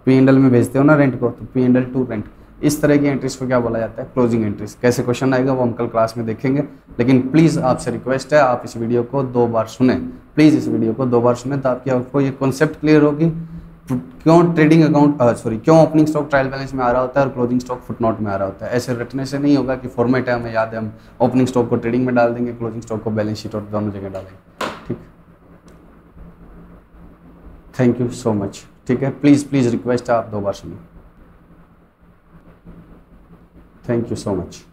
P&L में भेजते हो ना रेंट को, तो P&L टू रेंट। इस तरह की एंट्रीज को क्या बोला जाता है, क्लोजिंग एंट्रीज। कैसे क्वेश्चन आएगा वो हम कल क्लास में देखेंगे, लेकिन प्लीज़ आपसे रिक्वेस्ट है आप इस वीडियो को 2 बार सुने। प्लीज़ इस वीडियो को 2 बार सुने, तो आपको ये कॉन्सेप्ट क्लियर होगी क्यों ट्रेडिंग अकाउंट क्यों ओपनिंग स्टॉक ट्रायल बैलेंस में आ रहा होता है और क्लोजिंग स्टॉक फुटनोट में आ रहा होता है। ऐसे रटने से नहीं होगा कि फॉर्मेट है हमें याद है, हम ओपनिंग स्टॉक को ट्रेडिंग में डाल देंगे, क्लोजिंग स्टॉक को बैलेंस शीट और दोनों जगह डालेंगे। ठीक, थैंक यू सो मच। ठीक है, प्लीज़ रिक्वेस्ट है आप 2 बार सुनिए। Thank you so much.